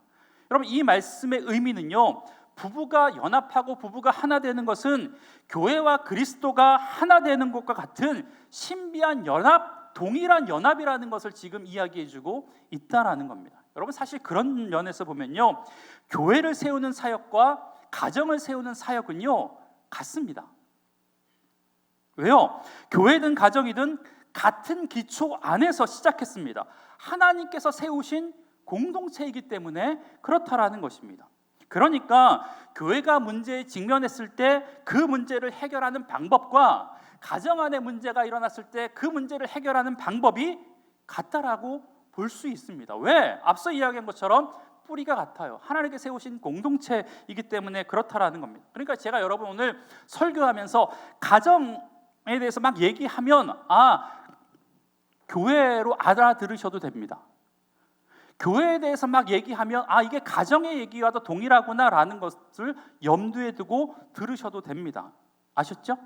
여러분 이 말씀의 의미는요 부부가 연합하고 부부가 하나 되는 것은 교회와 그리스도가 하나 되는 것과 같은 신비한 연합, 동일한 연합이라는 것을 지금 이야기해주고 있다라는 겁니다. 여러분 사실 그런 면에서 보면요 교회를 세우는 사역과 가정을 세우는 사역은요 같습니다. 왜요? 교회든 가정이든 같은 기초 안에서 시작했습니다. 하나님께서 세우신 공동체이기 때문에 그렇다라는 것입니다. 그러니까 교회가 문제에 직면했을 때 그 문제를 해결하는 방법과 가정 안에 문제가 일어났을 때 그 문제를 해결하는 방법이 같다라고 볼 수 있습니다. 왜? 앞서 이야기한 것처럼 뿌리가 같아요. 하나님께 세우신 공동체이기 때문에 그렇다라는 겁니다. 그러니까 제가 여러분 오늘 설교하면서 가정에 대해서 막 얘기하면 교회로 알아들으셔도 됩니다. 교회에 대해서 막 얘기하면 이게 가정의 얘기와도 동일하구나라는 것을 염두에 두고 들으셔도 됩니다. 아셨죠?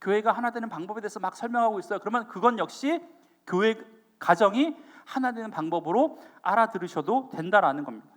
교회가 하나 되는 방법에 대해서 막 설명하고 있어요. 그러면 그건 역시 교회 가정이 하나 되는 방법으로 알아들으셔도 된다라는 겁니다.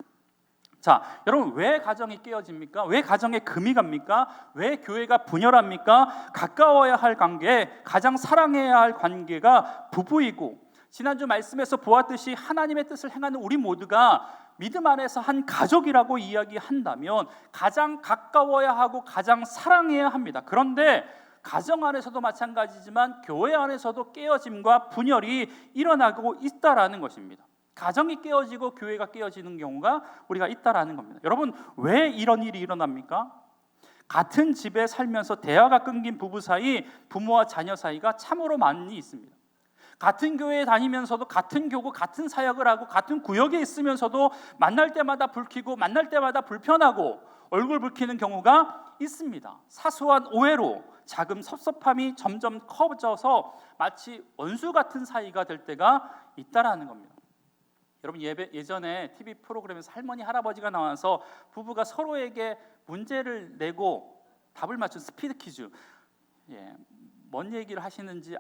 자, 여러분 왜 가정이 깨어집니까? 왜 가정에 금이 갑니까? 왜 교회가 분열합니까? 가까워야 할 관계, 가장 사랑해야 할 관계가 부부이고 지난주 말씀에서 보았듯이 하나님의 뜻을 행하는 우리 모두가 믿음 안에서 한 가족이라고 이야기한다면 가장 가까워야 하고 가장 사랑해야 합니다. 그런데 가정 안에서도 마찬가지지만 교회 안에서도 깨어짐과 분열이 일어나고 있다라는 것입니다. 가정이 깨어지고 교회가 깨어지는 경우가 우리가 있다라는 겁니다. 여러분 왜 이런 일이 일어납니까? 같은 집에 살면서 대화가 끊긴 부부 사이, 부모와 자녀 사이가 참으로 많이 있습니다. 같은 교회에 다니면서도 같은 교구, 같은 사역을 하고 같은 구역에 있으면서도 만날 때마다 불키고 만날 때마다 불편하고 얼굴 붉히는 경우가 있습니다. 사소한 오해로 작은 섭섭함이 점점 커져서 마치 원수 같은 사이가 될 때가 있다라는 겁니다. 여러분 예전에 TV 프로그램에서 할머니 할아버지가 나와서 부부가 서로에게 문제를 내고 답을 맞춘 스피드 퀴즈. 뭔 얘기를 하시는지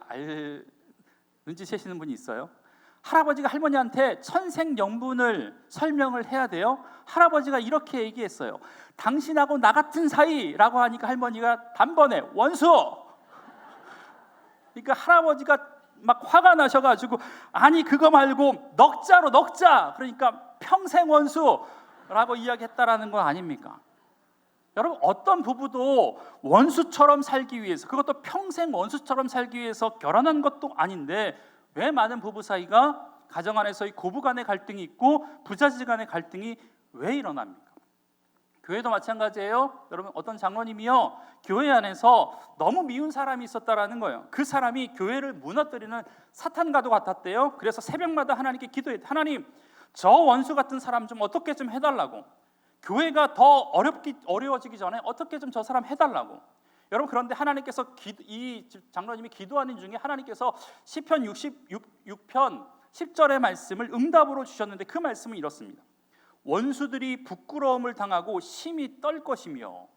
눈치채시는 분이 있어요? 할아버지가 할머니한테 천생연분을 설명을 해야 돼요. 할아버지가 이렇게 얘기했어요. 당신하고 나 같은 사이라고 하니까 할머니가 단번에 원수. 그러니까 할아버지가 막 화가 나셔가지고 아니 그거 말고 넉자로 넉자. 그러니까 평생 원수라고 이야기했다라는 건 아닙니까? 여러분 어떤 부부도 원수처럼 살기 위해서 그것도 평생 원수처럼 살기 위해서 결혼한 것도 아닌데 왜 많은 부부 사이가 가정 안에서의 고부 간의 갈등이 있고 부자지 간의 갈등이 왜 일어납니까? 교회도 마찬가지예요. 여러분 어떤 장로님이요 교회 안에서 너무 미운 사람이 있었다라는 거예요. 그 사람이 교회를 무너뜨리는 사탄과도 같았대요. 그래서 새벽마다 하나님께 기도했대. 하나님 저 원수 같은 사람 좀 어떻게 좀 해달라고. 교회가 더 어려워지기 전에 어떻게 좀 저 사람 해달라고. 여러분 그런데 하나님께서 이 장로님이 기도하는 중에 하나님께서 시편 66편 10절의 말씀을 응답으로 주셨는데 그 말씀은 이렇습니다. 원수들이 부끄러움을 당하고 심히 떨 것이며.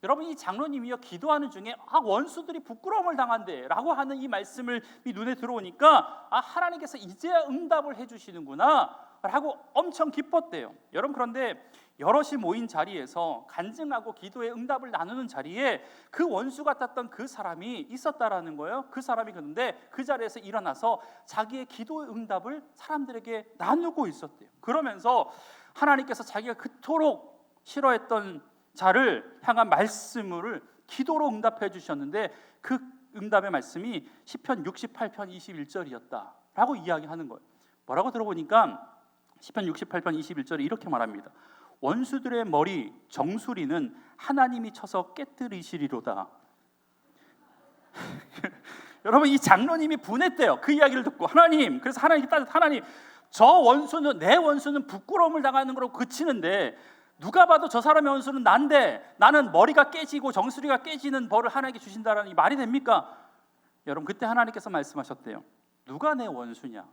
여러분 이 장로님이요 기도하는 중에 원수들이 부끄러움을 당한대 라고 하는 이 말씀을 눈에 들어오니까 하나님께서 이제야 응답을 해주시는구나 라고 엄청 기뻤대요. 여러분 그런데 여럿이 모인 자리에서 간증하고 기도의 응답을 나누는 자리에 그 원수 같았던 그 사람이 있었다라는 거예요. 그 사람이 그런데 그 자리에서 일어나서 자기의 기도의 응답을 사람들에게 나누고 있었대요. 그러면서 하나님께서 자기가 그토록 싫어했던 자를 향한 말씀을 기도로 응답해 주셨는데 그 응답의 말씀이 시편 68편 21절이었다라고 이야기하는 거예요. 뭐라고 들어보니까 시편 68편 21절에 이렇게 말합니다. 원수들의 머리 정수리는 하나님이 쳐서 깨뜨리시리로다. 여러분, 이 장로님이 분했대요. 그 이야기를 듣고 하나님, 그래서 하나님께 따져, 하나님, 저 원수는, 내 원수는 부끄러움을 당하는 거로 그치는데 누가 봐도 저 사람의 원수는 난데 나는 머리가 깨지고 정수리가 깨지는 벌을 하나님께 주신다라는 이 말이 됩니까? 여러분, 그때 하나님께서 말씀하셨대요. 누가 내 원수냐?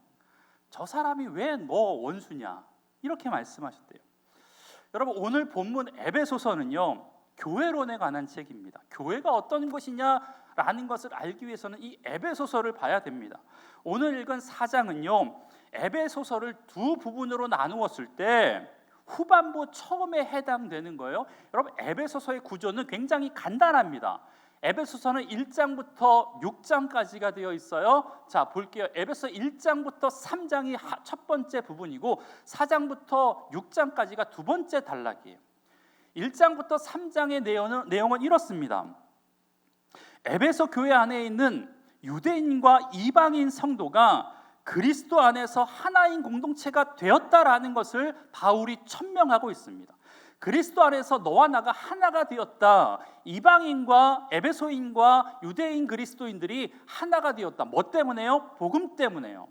저 사람이 왜 너 원수냐? 이렇게 말씀하셨대요. 여러분, 오늘 본문 에베소서는요, 교회론에 관한 책입니다. 교회가 어떤 것이냐라는 것을 알기 위해서는 이 에베소서를 봐야 됩니다. 오늘 읽은 4장은요, 에베소서를 두 부분으로 나누었을 때 후반부 처음에 해당되는 거예요. 여러분, 에베소서의 구조는 굉장히 간단합니다. 에베소서는 1장부터 6장까지가 되어 있어요. 자, 볼게요. 에베소 1장부터 3장이 첫 번째 부분이고 4장부터 6장까지가 두 번째 단락이에요. 1장부터 3장의 내용은 이렇습니다. 에베소 교회 안에 있는 유대인과 이방인 성도가 그리스도 안에서 하나인 공동체가 되었다라는 것을 바울이 천명하고 있습니다. 그리스도 안에서 너와 나가 하나가 되었다. 이방인과 에베소인과 유대인 그리스도인들이 하나가 되었다. 뭐 때문에요? 복음 때문에요.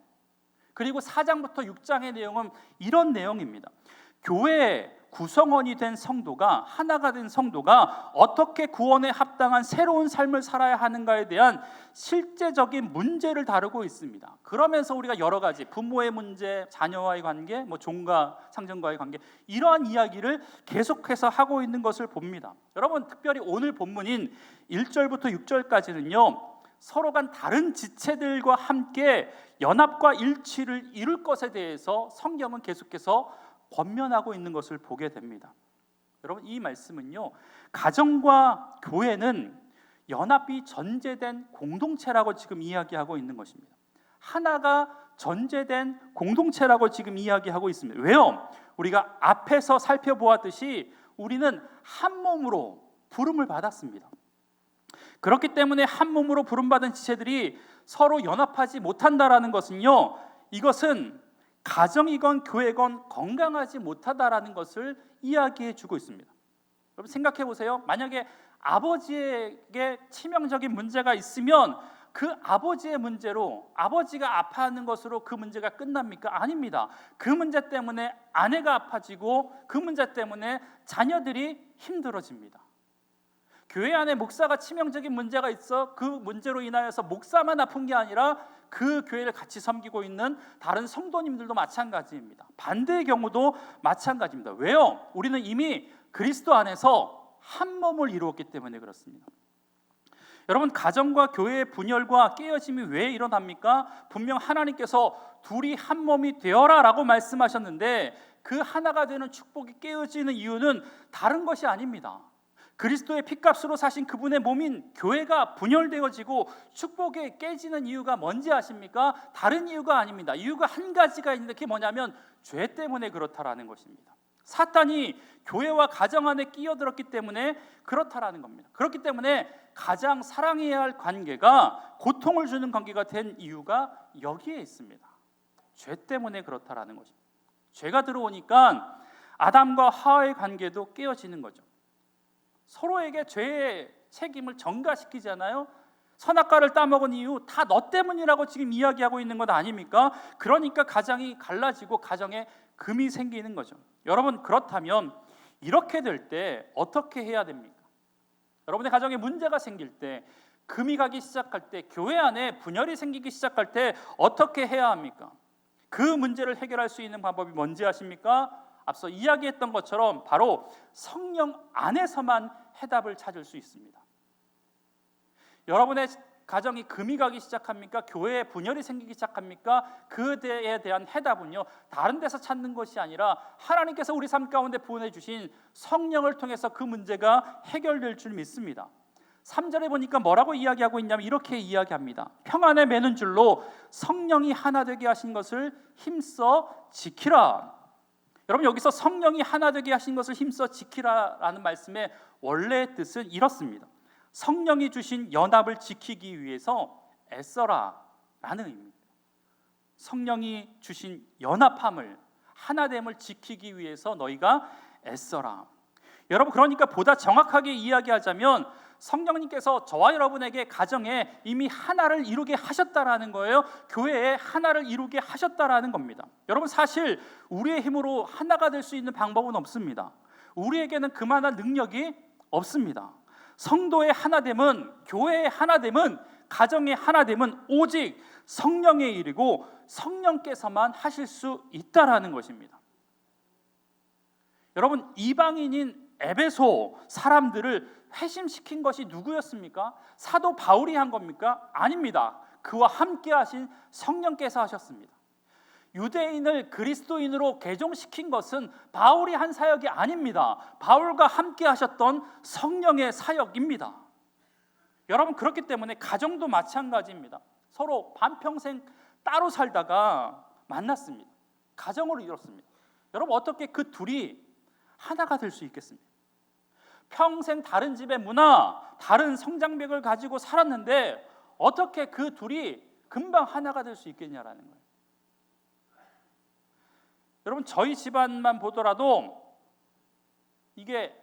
그리고 4장부터 6장의 내용은 이런 내용입니다. 교회의 구성원이 된 성도가, 하나가 된 성도가 어떻게 구원에 합당한 새로운 삶을 살아야 하는가에 대한 실제적인 문제를 다루고 있습니다. 그러면서 우리가 여러 가지 부모의 문제, 자녀와의 관계, 종과 상전과의 관계, 이러한 이야기를 계속해서 하고 있는 것을 봅니다. 여러분, 특별히 오늘 본문인 1절부터 6절까지는요, 서로 간 다른 지체들과 함께 연합과 일치를 이룰 것에 대해서 성경은 계속해서 권면하고 있는 것을 보게 됩니다. 여러분, 이 말씀은요, 가정과 교회는 연합이 전제된 공동체라고 지금 이야기하고 있는 것입니다. 하나가 전제된 공동체라고 지금 이야기하고 있습니다. 왜요? 우리가 앞에서 살펴보았듯이 우리는 한 몸으로 부름을 받았습니다. 그렇기 때문에 한 몸으로 부름받은 지체들이 서로 연합하지 못한다라는 것은요, 이것은 가정이건 교회건 건강하지 못하다라는 것을 이야기해 주고 있습니다. 여러분, 생각해 보세요. 만약에 아버지에게 치명적인 문제가 있으면 그 아버지의 문제로, 아버지가 아파하는 것으로 그 문제가 끝납니까? 아닙니다. 그 문제 때문에 아내가 아파지고 그 문제 때문에 자녀들이 힘들어집니다. 교회 안에 목사가 치명적인 문제가 있어 그 문제로 인하여서 목사만 아픈 게 아니라 그 교회를 같이 섬기고 있는 다른 성도님들도 마찬가지입니다. 반대의 경우도 마찬가지입니다. 왜요? 우리는 이미 그리스도 안에서 한 몸을 이루었기 때문에 그렇습니다. 여러분, 가정과 교회의 분열과 깨어짐이 왜 일어납니까? 분명 하나님께서 둘이 한 몸이 되어라 라고 말씀하셨는데 그 하나가 되는 축복이 깨어지는 이유는 다른 것이 아닙니다. 그리스도의 피값으로 사신 그분의 몸인 교회가 분열되어지고 축복이 깨지는 이유가 뭔지 아십니까? 다른 이유가 아닙니다. 이유가 한 가지가 있는데 그게 뭐냐면 죄 때문에 그렇다라는 것입니다. 사탄이 교회와 가정 안에 끼어들었기 때문에 그렇다라는 겁니다. 그렇기 때문에 가장 사랑해야 할 관계가 고통을 주는 관계가 된 이유가 여기에 있습니다. 죄 때문에 그렇다라는 것입니다. 죄가 들어오니까 아담과 하와의 관계도 깨어지는 거죠. 서로에게 죄의 책임을 전가시키잖아요. 선악과를 따먹은 이유 다 너 때문이라고 지금 이야기하고 있는 것 아닙니까? 그러니까 가정이 갈라지고 가정에 금이 생기는 거죠. 여러분, 그렇다면 이렇게 될 때 어떻게 해야 됩니까? 여러분의 가정에 문제가 생길 때, 금이 가기 시작할 때, 교회 안에 분열이 생기기 시작할 때 어떻게 해야 합니까? 그 문제를 해결할 수 있는 방법이 뭔지 아십니까? 앞서 이야기했던 것처럼 바로 성령 안에서만 해답을 찾을 수 있습니다. 여러분의 가정이 금이 가기 시작합니까? 교회에 분열이 생기기 시작합니까? 그에 대한 해답은요, 다른 데서 찾는 것이 아니라 하나님께서 우리 삶 가운데 보내주신 성령을 통해서 그 문제가 해결될 줄 믿습니다. 3절에 보니까 뭐라고 이야기하고 있냐면 이렇게 이야기합니다. 평안에 매는 줄로 성령이 하나 되게 하신 것을 힘써 지키라. 여러분, 여기서 성령이 하나 되게 하신 것을 힘써 지키라라는 말씀의 원래의 뜻은 이렇습니다. 성령이 주신 연합을 지키기 위해서 애써라라는 의미입니다. 성령이 주신 연합함을, 하나됨을 지키기 위해서 너희가 애써라. 여러분, 그러니까 보다 정확하게 이야기하자면 성령님께서 저와 여러분에게 가정에 이미 하나를 이루게 하셨다라는 거예요. 교회에 하나를 이루게 하셨다라는 겁니다. 여러분, 사실 우리의 힘으로 하나가 될 수 있는 방법은 없습니다. 우리에게는 그만한 능력이 없습니다. 성도의 하나됨은, 교회의 하나됨은, 가정의 하나됨은 오직 성령의 일이고 성령께서만 하실 수 있다라는 것입니다. 여러분, 이방인인 에베소 사람들을 회심시킨 것이 누구였습니까? 사도 바울이 한 겁니까? 아닙니다. 그와 함께 하신 성령께서 하셨습니다. 유대인을 그리스도인으로 개종시킨 것은 바울이 한 사역이 아닙니다. 바울과 함께 하셨던 성령의 사역입니다. 여러분, 그렇기 때문에 가정도 마찬가지입니다. 서로 반평생 따로 살다가 만났습니다. 가정을 이뤘습니다. 여러분, 어떻게 그 둘이 하나가 될 수 있겠습니까? 평생 다른 집의 문화, 다른 성장벽을 가지고 살았는데 어떻게 그 둘이 금방 하나가 될 수 있겠냐라는 거예요. 여러분, 저희 집안만 보더라도 이게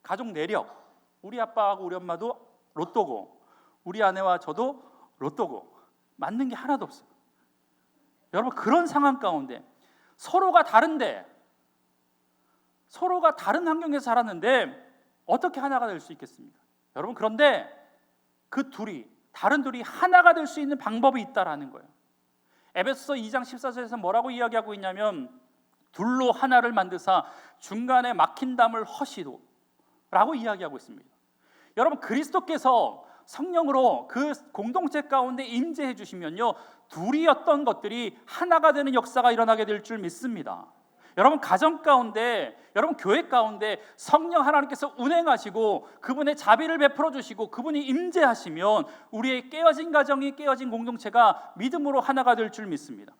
가족 내력, 우리 아빠하고 우리 엄마도 로또고 우리 아내와 저도 로또고 맞는 게 하나도 없어요. 여러분, 그런 상황 가운데 서로가 다른데, 서로가 다른 환경에서 살았는데 어떻게 하나가 될 수 있겠습니까? 여러분, 그런데 그 둘이, 다른 둘이 하나가 될 수 있는 방법이 있다라는 거예요. 에베소서 2장 14절에서 뭐라고 이야기하고 있냐면, 둘로 하나를 만드사 중간에 막힌 담을 허시도 라고 이야기하고 있습니다. 여러분, 그리스도께서 성령으로 그 공동체 가운데 임재해 주시면요, 둘이었던 것들이 하나가 되는 역사가 일어나게 될 줄 믿습니다. 여러분, 가정 가운데, 여러분 교회 가운데 성령 하나님께서 운행하시고 그분의 자비를 베풀어 주시고 그분이 임재하시면 우리의 깨어진 가정이, 깨어진 공동체가 믿음으로 하나가 될 줄 믿습니다.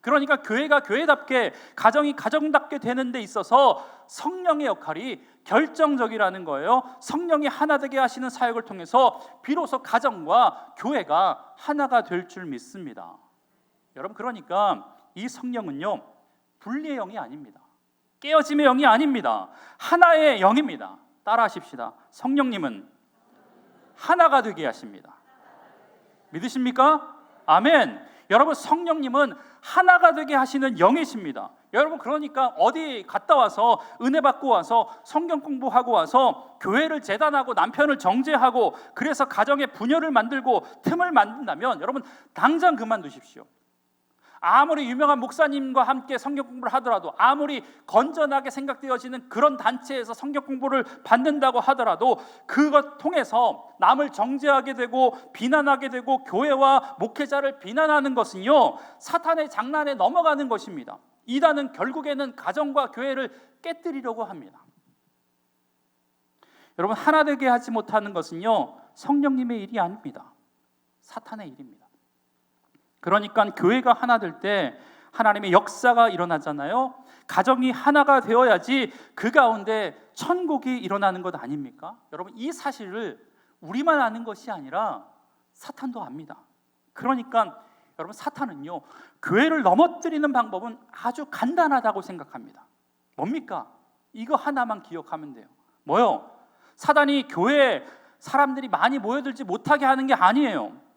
그러니까 교회가 교회답게, 가정이 가정답게 되는 데 있어서 성령의 역할이 결정적이라는 거예요. 성령이 하나 되게 하시는 사역을 통해서 비로소 가정과 교회가 하나가 될 줄 믿습니다. 여러분, 그러니까 이 성령은요, 분리의 영이 아닙니다. 깨어짐의 영이 아닙니다. 하나의 영입니다. 따라하십시다. 성령님은 하나가 되게 하십니다. 믿으십니까? 아멘. 여러분, 성령님은 하나가 되게 하시는 영이십니다. 여러분, 그러니까 어디 갔다 와서 은혜 받고 와서 성경 공부하고 와서 교회를 재단하고 남편을 정죄하고 그래서 가정에 분열을 만들고 틈을 만든다면 여러분, 당장 그만두십시오. 아무리 유명한 목사님과 함께 성경 공부를 하더라도, 아무리 건전하게 생각되어지는 그런 단체에서 성경 공부를 받는다고 하더라도 그것 통해서 남을 정죄하게 되고 비난하게 되고 교회와 목회자를 비난하는 것은요, 사탄의 장난에 넘어가는 것입니다. 이단은 결국에는 가정과 교회를 깨뜨리려고 합니다. 여러분, 하나 되게 하지 못하는 것은요, 성령님의 일이 아닙니다. 사탄의 일입니다. 그러니까 교회가 하나 될 때 하나님의 역사가 일어나잖아요. 가정이 하나가 되어야지 그 가운데 천국이 일어나는 것 아닙니까? 여러분, 이 사실을 우리만 아는 것이 아니라 사탄도 압니다. 그러니까 여러분, 사탄은요, 교회를 넘어뜨리는 방법은 아주 간단하다고 생각합니다. 뭡니까? 이거 하나만 기억하면 돼요. 뭐요? 사단이 교회에 사람들이 많이 모여들지 못하게 하는 게 아니에요.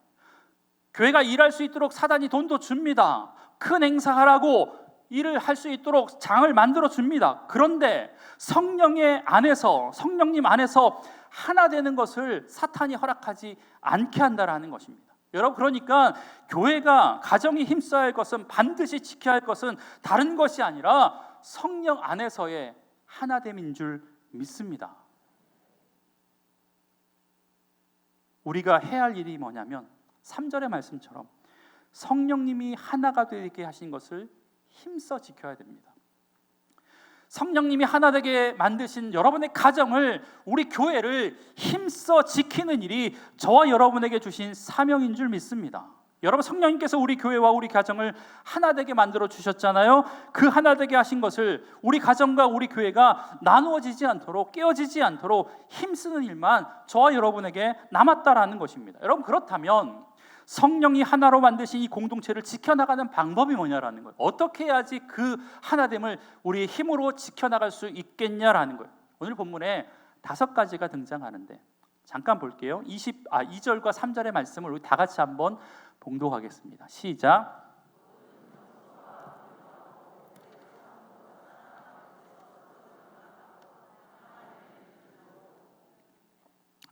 교회가 일할 수 있도록 사단이 돈도 줍니다. 큰 행사하라고 일을 할 수 있도록 장을 만들어 줍니다. 그런데 성령님 안에서 하나 되는 것을 사탄이 허락하지 않게 한다라는 것입니다. 여러분, 그러니까 교회가, 가정이 힘써야 할 것은, 반드시 지켜야 할 것은 다른 것이 아니라 성령 안에서의 하나됨인 줄 믿습니다. 우리가 해야 할 일이 뭐냐면 3절의 말씀처럼 성령님이 하나가 되게 하신 것을 힘써 지켜야 됩니다. 성령님이 하나 되게 만드신 여러분의 가정을, 우리 교회를 힘써 지키는 일이 저와 여러분에게 주신 사명인 줄 믿습니다. 여러분, 성령님께서 우리 교회와 우리 가정을 하나 되게 만들어 주셨잖아요. 그 하나 되게 하신 것을 우리 가정과 우리 교회가 나누어지지 않도록, 깨어지지 않도록 힘쓰는 일만 저와 여러분에게 남았다라는 것입니다. 여러분, 그렇다면 성령이 하나로 만드신 이 공동체를 지켜나가는 방법이 뭐냐라는 거예요. 어떻게 해야지 그 하나됨을 우리의 힘으로 지켜나갈 수 있겠냐라는 거예요. 오늘 본문에 5가지가 등장하는데 잠깐 볼게요. 2절과 3절의 말씀을 우리 다 같이 한번 봉독하겠습니다. 시작.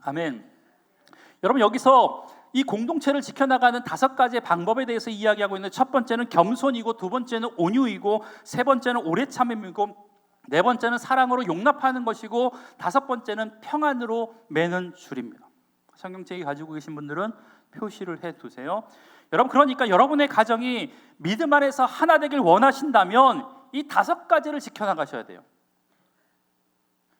아멘. 여러분, 여기서 이 공동체를 지켜나가는 5가지의 방법에 대해서 이야기하고 있는데, 첫 번째는 겸손이고, 두 번째는 온유이고, 세 번째는 오래 참음이고, 네 번째는 사랑으로 용납하는 것이고, 5번째는 평안으로 매는 줄입니다. 성경책이 가지고 계신 분들은 표시를 해두세요. 여러분, 그러니까 여러분의 가정이 믿음 안에서 하나 되길 원하신다면 이 5가지를 지켜나가셔야 돼요.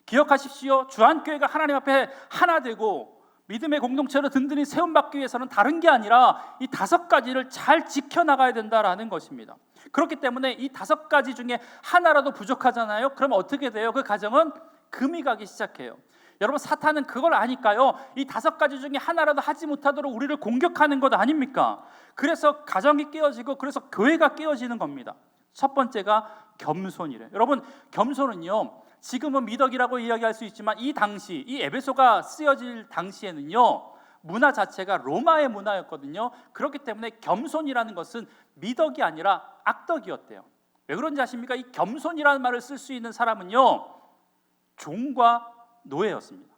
기억하십시오. 주한교회가 하나님 앞에 하나 되고 믿음의 공동체로 든든히 세움받기 위해서는 다른 게 아니라 이 5가지를 잘 지켜나가야 된다라는 것입니다. 그렇기 때문에 이 5가지 중에 하나라도 부족하잖아요. 그럼 어떻게 돼요? 그 가정은 금이 가기 시작해요. 여러분, 사탄은 그걸 아니까요, 이 5가지 중에 하나라도 하지 못하도록 우리를 공격하는 것 아닙니까? 그래서 가정이 깨어지고, 그래서 교회가 깨어지는 겁니다. 첫 번째가 겸손이래요. 여러분, 겸손은요, 지금은 미덕이라고 이야기할 수 있지만 이 당시, 이 에베소가 쓰여질 당시에는요, 문화 자체가 로마의 문화였거든요. 그렇기 때문에 겸손이라는 것은 미덕이 아니라 악덕이었대요. 왜 그런지 아십니까? 이 겸손이라는 말을 쓸 수 있는 사람은요, 종과 노예였습니다.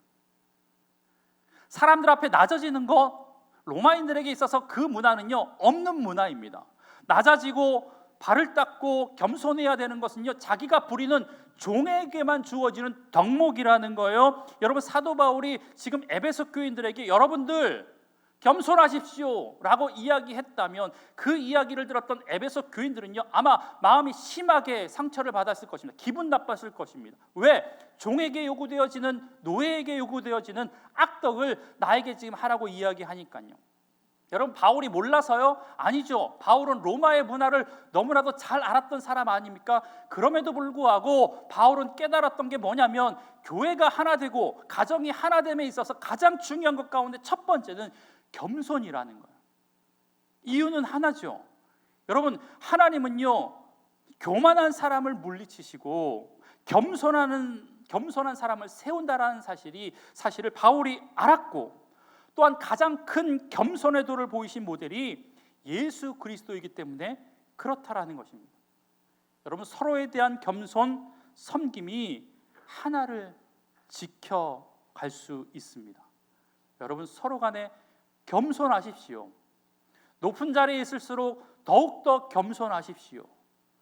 사람들 앞에 낮아지는 것, 로마인들에게 있어서 그 문화는요, 없는 문화입니다. 낮아지고 발을 닦고 겸손해야 되는 것은요, 자기가 부리는 종에게만 주어지는 덕목이라는 거예요. 여러분, 사도 바울이 지금 에베소 교인들에게 여러분들 겸손하십시오 라고 이야기했다면, 그 이야기를 들었던 에베소 교인들은요, 아마 마음이 심하게 상처를 받았을 것입니다. 기분 나빴을 것입니다. 왜? 종에게 요구되어지는, 노예에게 요구되어지는 악덕을 나에게 지금 하라고 이야기하니까요. 여러분, 바울이 몰라서요? 아니죠. 바울은 로마의 문화를 너무나도 잘 알았던 사람 아닙니까? 그럼에도 불구하고 바울은 깨달았던 게 뭐냐면, 교회가 하나 되고 가정이 하나됨에 있어서 가장 중요한 것 가운데 첫 번째는 겸손이라는 거예요. 이유는 하나죠. 여러분, 하나님은요, 교만한 사람을 물리치시고 겸손한 사람을 세운다라는 사실을 바울이 알았고, 또한 가장 큰 겸손의 도를 보이신 모델이 예수 그리스도이기 때문에 그렇다라는 것입니다. 여러분, 서로에 대한 겸손, 섬김이 하나를 지켜갈 수 있습니다. 여러분, 서로 간에 겸손하십시오. 높은 자리에 있을수록 더욱더 겸손하십시오.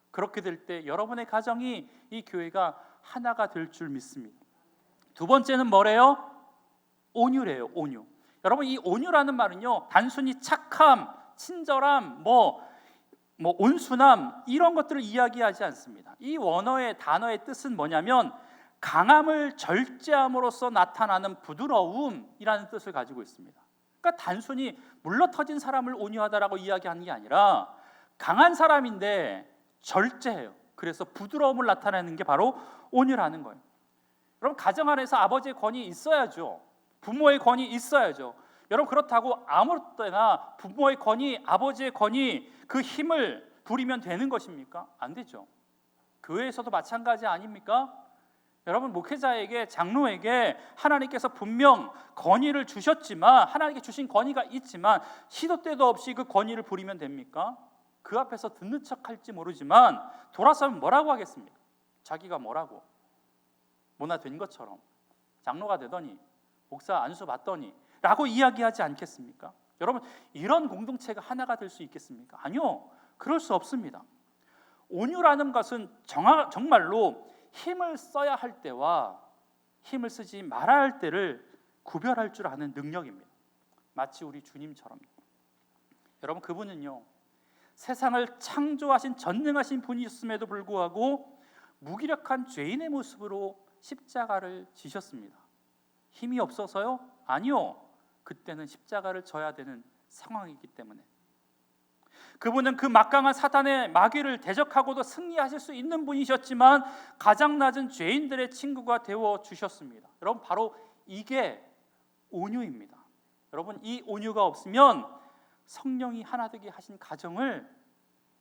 그렇게 될 때 여러분의 가정이, 이 교회가 하나가 될 줄 믿습니다. 두 번째는 뭐래요? 온유래요. 온유. 여러분, 이 온유라는 말은요, 단순히 착함, 친절함, 온순함 이런 것들을 이야기하지 않습니다. 이 원어의 단어의 뜻은 뭐냐면 강함을 절제함으로써 나타나는 부드러움이라는 뜻을 가지고 있습니다. 그러니까 단순히 물러터진 사람을 온유하다라고 이야기하는 게 아니라 강한 사람인데 절제해요. 그래서 부드러움을 나타내는 게 바로 온유라는 거예요. 여러분, 가정 안에서 아버지의 권위 있어야죠. 부모의 권위 있어야죠. 여러분, 그렇다고 아무 때나 부모의 권위, 아버지의 권위, 그 힘을 부리면 되는 것입니까? 안 되죠. 교회에서도 마찬가지 아닙니까? 여러분, 목회자에게, 장로에게 하나님께서 분명 권위를 주셨지만, 하나님께 주신 권위가 있지만 시도 때도 없이 그 권위를 부리면 됩니까? 그 앞에서 듣는 척할지 모르지만 돌아서면 뭐라고 하겠습니까? 자기가 뭐라고? 뭐나 된 것처럼 장로가 되더니, 목사 안수 받더니 라고 이야기하지 않겠습니까? 여러분, 이런 공동체가 하나가 될 수 있겠습니까? 아니요, 그럴 수 없습니다. 온유라는 것은 정말로 힘을 써야 할 때와 힘을 쓰지 말아야 할 때를 구별할 줄 아는 능력입니다. 마치 우리 주님처럼. 여러분, 그분은요, 세상을 창조하신 전능하신 분이었음에도 불구하고 무기력한 죄인의 모습으로 십자가를 지셨습니다. 힘이 없어서요? 아니요. 그때는 십자가를 져야 되는 상황이기 때문에. 그분은 그 막강한 사탄의 마귀를 대적하고도 승리하실 수 있는 분이셨지만 가장 낮은 죄인들의 친구가 되어 주셨습니다. 여러분, 바로 이게 온유입니다. 여러분, 이 온유가 없으면 성령이 하나 되게 하신 가정을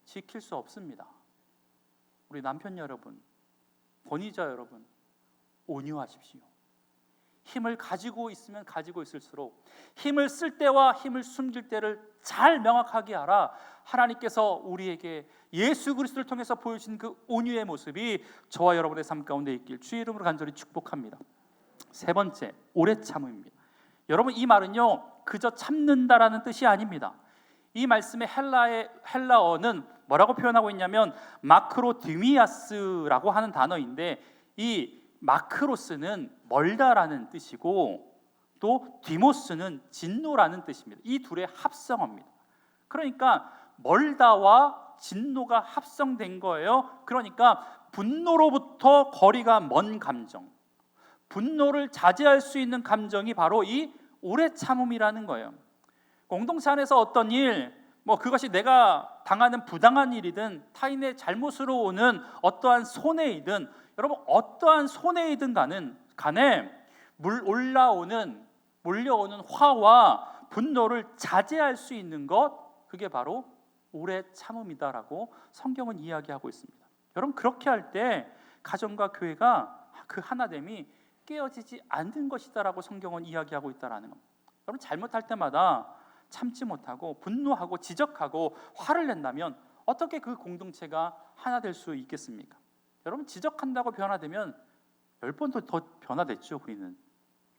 지킬 수 없습니다. 우리 남편 여러분, 권위자 여러분, 온유하십시오. 힘을 가지고 있으면 가지고 있을수록 힘을 쓸 때와 힘을 숨길 때를 잘 명확하게 알아 하나님께서 우리에게 예수 그리스도를 통해서 보여주신 그 온유의 모습이 저와 여러분의 삶 가운데 있길 주의 이름으로 간절히 축복합니다. 세 번째, 오래 참음입니다. 여러분, 이 말은요 그저 참는다라는 뜻이 아닙니다. 이 말씀의 헬라어는 뭐라고 표현하고 있냐면 마크로디미아스라고 하는 단어인데, 이 마크로스는 멀다라는 뜻이고 또 디모스는 진노라는 뜻입니다. 이 둘의 합성어입니다. 그러니까 멀다와 진노가 합성된 거예요. 그러니까 분노로부터 거리가 먼 감정, 분노를 자제할 수 있는 감정이 바로 이 오래 참음이라는 거예요. 공동체 안에서 어떤 일, 그것이 내가 당하는 부당한 일이든 타인의 잘못으로 오는 어떠한 손해이든, 여러분 어떠한 손해이든 간에 몰려오는 화와 분노를 자제할 수 있는 것, 그게 바로 오래 참음이다라고 성경은 이야기하고 있습니다. 여러분, 그렇게 할 때 가정과 교회가 그 하나됨이 깨어지지 않는 것이다라고 성경은 이야기하고 있다라는 겁니다. 여러분, 잘못할 때마다 참지 못하고 분노하고 지적하고 화를 낸다면 어떻게 그 공동체가 하나 될 수 있겠습니까? 여러분, 지적한다고 변화되면 10번 더 변화됐죠. 우리는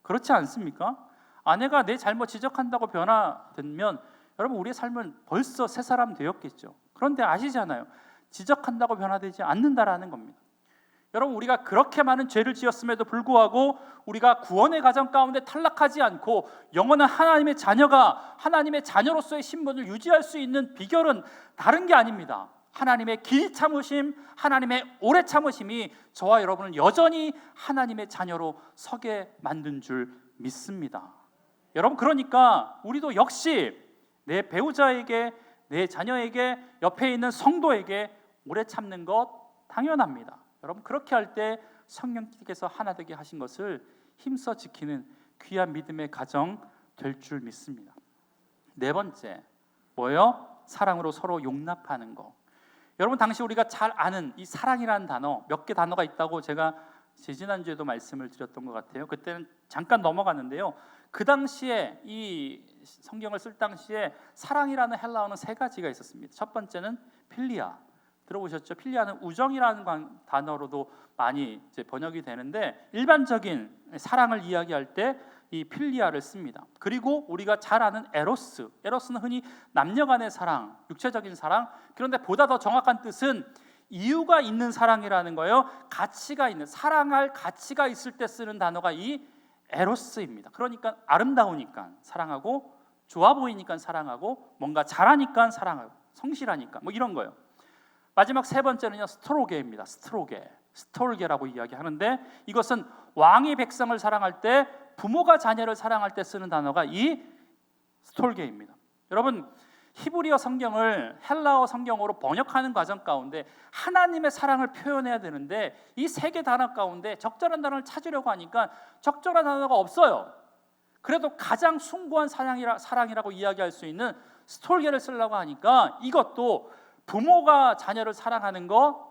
그렇지 않습니까? 아내가 내 잘못 지적한다고 변화되면 여러분, 우리의 삶은 벌써 새 사람 되었겠죠. 그런데 아시잖아요, 지적한다고 변화되지 않는다라는 겁니다. 여러분, 우리가 그렇게 많은 죄를 지었음에도 불구하고 우리가 구원의 가정 가운데 탈락하지 않고 영원한 하나님의 자녀가 하나님의 자녀로서의 신분을 유지할 수 있는 비결은 다른 게 아닙니다. 하나님의 길 참으심, 하나님의 오래 참으심이 저와 여러분을 여전히 하나님의 자녀로 서게 만든 줄 믿습니다. 여러분, 그러니까 우리도 역시 내 배우자에게, 내 자녀에게, 옆에 있는 성도에게 오래 참는 것 당연합니다. 여러분, 그렇게 할 때 성령께서 하나 되게 하신 것을 힘써 지키는 귀한 믿음의 가정 될 줄 믿습니다. 네 번째, 뭐예요? 사랑으로 서로 용납하는 거. 여러분, 당시 우리가 잘 아는 이 사랑이라는 단어, 몇 개 단어가 있다고 제가 지난주에도 말씀을 드렸던 것 같아요. 그때는 잠깐 넘어갔는데요, 그 당시에 이 성경을 쓸 당시에 사랑이라는 헬라어는 세 가지가 있었습니다. 첫 번째는 필리아, 들어보셨죠? 필리아는 우정이라는 단어로도 많이 이제 번역이 되는데, 일반적인 사랑을 이야기할 때 이 필리아를 씁니다. 그리고 우리가 잘 아는 에로스는 흔히 남녀 간의 사랑, 육체적인 사랑. 그런데 보다 더 정확한 뜻은 이유가 있는 사랑이라는 거예요. 가치가 있는, 사랑할 가치가 있을 때 쓰는 단어가 이 에로스입니다. 그러니까 아름다우니까 사랑하고, 좋아 보이니까 사랑하고, 뭔가 잘하니까 사랑하고, 성실하니까, 이런 거예요. 마지막 세 번째는요, 스토르게입니다. 스토르게라고 이야기하는데, 이것은 왕이 백성을 사랑할 때, 부모가 자녀를 사랑할 때 쓰는 단어가 이 스토르게입니다. 여러분, 히브리어 성경을 헬라어 성경으로 번역하는 과정 가운데 하나님의 사랑을 표현해야 되는데, 이 세 개 단어 가운데 적절한 단어를 찾으려고 하니까 적절한 단어가 없어요. 그래도 가장 숭고한 사랑이라고 이야기할 수 있는 스토르게를 쓰려고 하니까, 이것도 부모가 자녀를 사랑하는 것,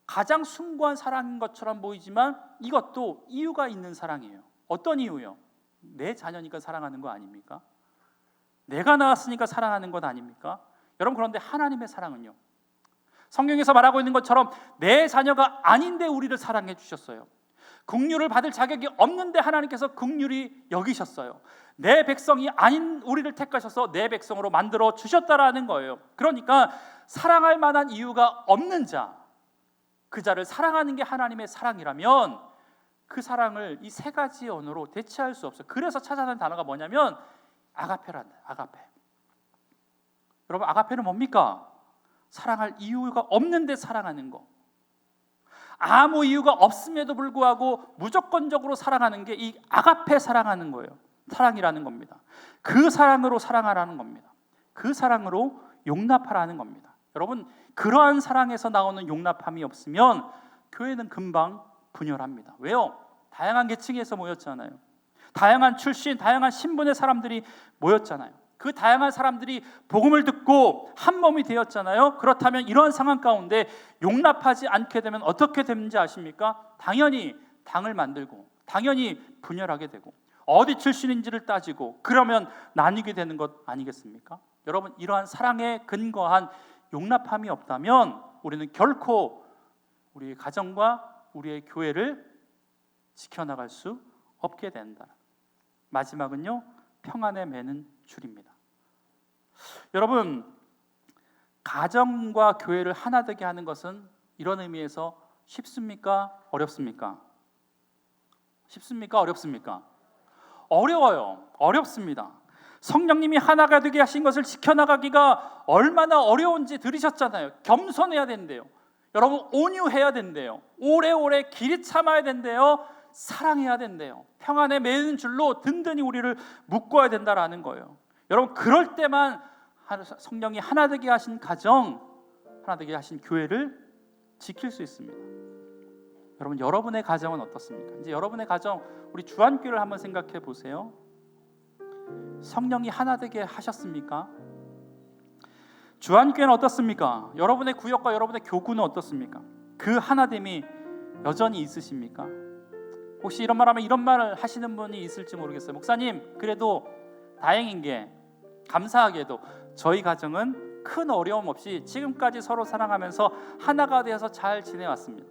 가장 숭고한 사랑인 것처럼 보이지만 이것도 이유가 있는 사랑이에요. 어떤 이유요? 내 자녀니까 사랑하는 거 아닙니까? 내가 낳았으니까 사랑하는 것 아닙니까? 여러분, 그런데 하나님의 사랑은요, 성경에서 말하고 있는 것처럼 내 자녀가 아닌데 우리를 사랑해 주셨어요. 긍휼을 받을 자격이 없는데 하나님께서 긍휼히 여기셨어요. 내 백성이 아닌 우리를 택하셔서 내 백성으로 만들어 주셨다라는 거예요. 그러니까 사랑할 만한 이유가 없는 자, 그 자를 사랑하는 게 하나님의 사랑이라면 그 사랑을 이 세 가지 언어로 대체할 수 없어요. 그래서 찾아낸 단어가 뭐냐면 아가페란다. 아가페. 여러분, 아가페는 뭡니까? 사랑할 이유가 없는데 사랑하는 거. 아무 이유가 없음에도 불구하고 무조건적으로 사랑하는 게 이 아가페 사랑하는 거예요. 사랑이라는 겁니다. 그 사랑으로 사랑하라는 겁니다. 그 사랑으로 용납하라는 겁니다. 여러분, 그러한 사랑에서 나오는 용납함이 없으면 교회는 금방 분열합니다. 왜요? 다양한 계층에서 모였잖아요. 다양한 출신, 다양한 신분의 사람들이 모였잖아요. 그 다양한 사람들이 복음을 듣고 한 몸이 되었잖아요. 그렇다면 이러한 상황 가운데 용납하지 않게 되면 어떻게 되는지 아십니까? 당연히 당을 만들고, 당연히 분열하게 되고, 어디 출신인지를 따지고, 그러면 나뉘게 되는 것 아니겠습니까? 여러분, 이러한 사랑에 근거한 용납함이 없다면 우리는 결코 우리의 가정과 우리의 교회를 지켜나갈 수 없게 된다. 마지막은요, 평안에 매는 줄입니다. 여러분, 가정과 교회를 하나 되게 하는 것은 이런 의미에서 쉽습니까? 어렵습니까? 쉽습니까? 어렵습니까? 어려워요. 어렵습니다. 성령님이 하나가 되게 하신 것을 지켜나가기가 얼마나 어려운지 들으셨잖아요. 겸손해야 된대요. 여러분, 온유해야 된대요. 오래오래 길이 참아야 된대요. 사랑해야 된대요. 평안에 매는 줄로 든든히 우리를 묶어야 된다라는 거예요. 여러분, 그럴 때만 성령이 하나 되게 하신 가정, 하나 되게 하신 교회를 지킬 수 있습니다. 여러분, 여러분의 가정은 어떻습니까? 이제 여러분의 가정, 우리 주안교회를 한번 생각해 보세요. 성령이 하나 되게 하셨습니까? 주안교회는 어떻습니까? 여러분의 구역과 여러분의 교구는 어떻습니까? 그 하나됨이 여전히 있으십니까? 혹시 이런 말하면 이런 말을 하시는 분이 있을지 모르겠어요. 목사님, 그래도 다행인 게, 감사하게도 저희 가정은 큰 어려움 없이 지금까지 서로 사랑하면서 하나가 되어서 잘 지내왔습니다.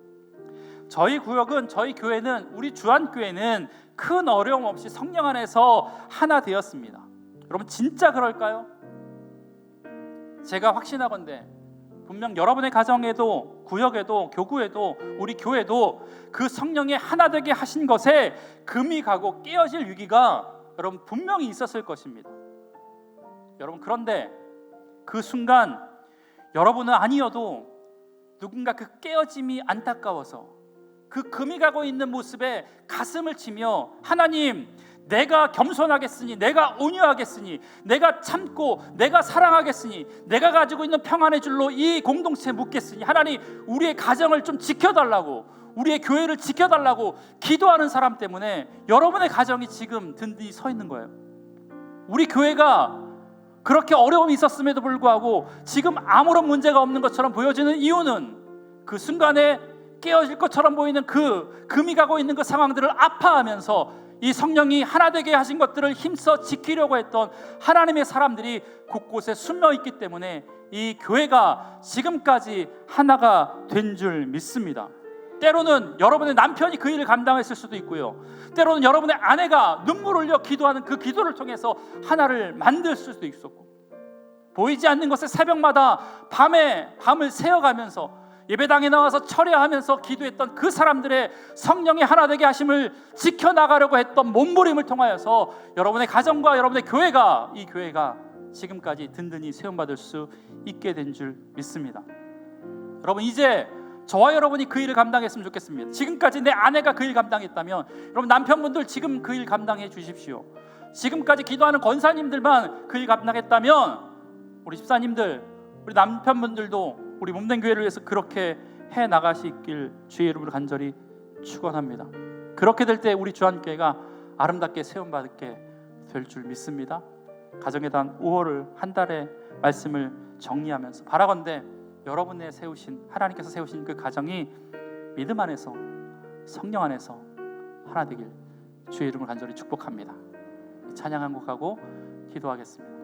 저희 구역은, 저희 교회는, 우리 주안교회는 큰 어려움 없이 성령 안에서 하나 되었습니다. 여러분, 진짜 그럴까요? 제가 확신하건대 분명 여러분의 가정에도, 구역에도, 교구에도, 우리 교회도 그 성령의 하나 되게 하신 것에 금이 가고 깨어질 위기가 여러분 분명히 있었을 것입니다. 여러분, 그런데 그 순간 여러분은 아니어도 누군가 그 깨어짐이 안타까워서 그 금이 가고 있는 모습에 가슴을 치며, 하나님, 내가 겸손하겠으니, 내가 온유하겠으니, 내가 참고, 내가 사랑하겠으니, 내가 가지고 있는 평안의 줄로 이 공동체에 묶겠으니, 하나님, 우리의 가정을 좀 지켜달라고, 우리의 교회를 지켜달라고 기도하는 사람 때문에 여러분의 가정이 지금 든든히 서 있는 거예요. 우리 교회가 그렇게 어려움이 있었음에도 불구하고 지금 아무런 문제가 없는 것처럼 보여지는 이유는 그 순간에 깨어질 것처럼 보이는 그 금이 가고 있는 그 상황들을 아파하면서 이 성령이 하나 되게 하신 것들을 힘써 지키려고 했던 하나님의 사람들이 곳곳에 숨어 있기 때문에 이 교회가 지금까지 하나가 된 줄 믿습니다. 때로는 여러분의 남편이 그 일을 감당했을 수도 있고요, 때로는 여러분의 아내가 눈물 흘려 기도하는 그 기도를 통해서 하나를 만들 수도 있었고, 보이지 않는 것에 새벽마다 밤을 새어가면서 예배당에 나와서 철야하면서 기도했던 그 사람들의 성령의 하나 되게 하심을 지켜나가려고 했던 몸부림을 통하여서 여러분의 가정과 여러분의 교회가, 이 교회가 지금까지 든든히 세움받을 수 있게 된 줄 믿습니다. 여러분, 이제 저와 여러분이 그 일을 감당했으면 좋겠습니다. 지금까지 내 아내가 그 일 감당했다면 여러분, 남편분들 지금 그 일 감당해 주십시오. 지금까지 기도하는 권사님들만 그 일 감당했다면 우리 집사님들, 우리 남편분들도 우리 몸된 교회를 위해서 그렇게 해 나가시길 주의 이름으로 간절히 축원합니다. 그렇게 될 때 우리 주안교회가 아름답게 세움받게 될 줄 믿습니다. 가정에 대한 5월을 한 달의 말씀을 정리하면서 바라건대 여러분의 세우신, 하나님께서 세우신 그 가정이 믿음 안에서, 성령 안에서 하나 되길 주의 이름으로 간절히 축복합니다. 찬양 한 곡 하고 기도하겠습니다.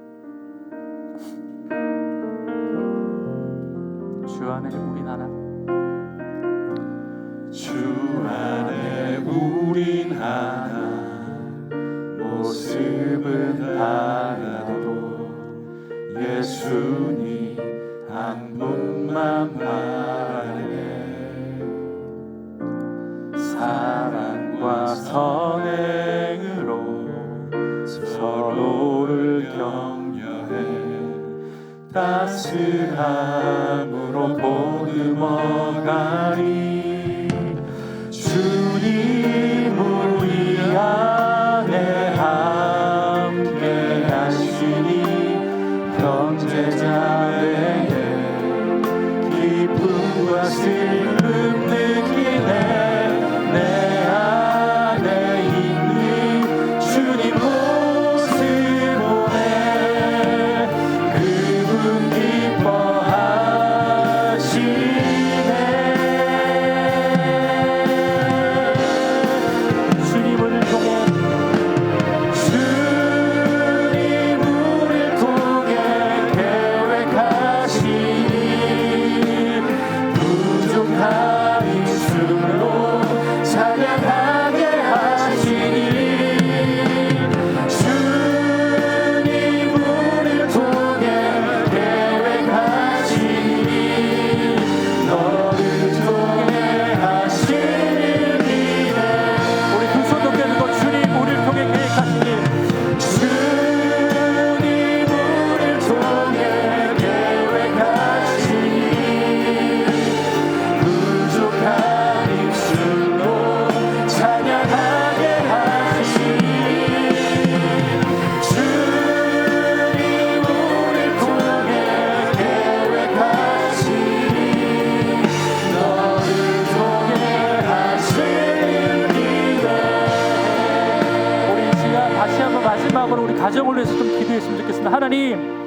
주 안에 우린 하나, 주 안에 우린 하나, 모습은 달라도 예수님 한 분만 바라네. 사랑과 선행으로 서로를 격려해 따스함으로 보듬어가리. 주님 우리 안에 함께 하시니 형제자매 마지막으로 우리 가정을 위해서 좀 기도했으면 좋겠습니다. 하나님,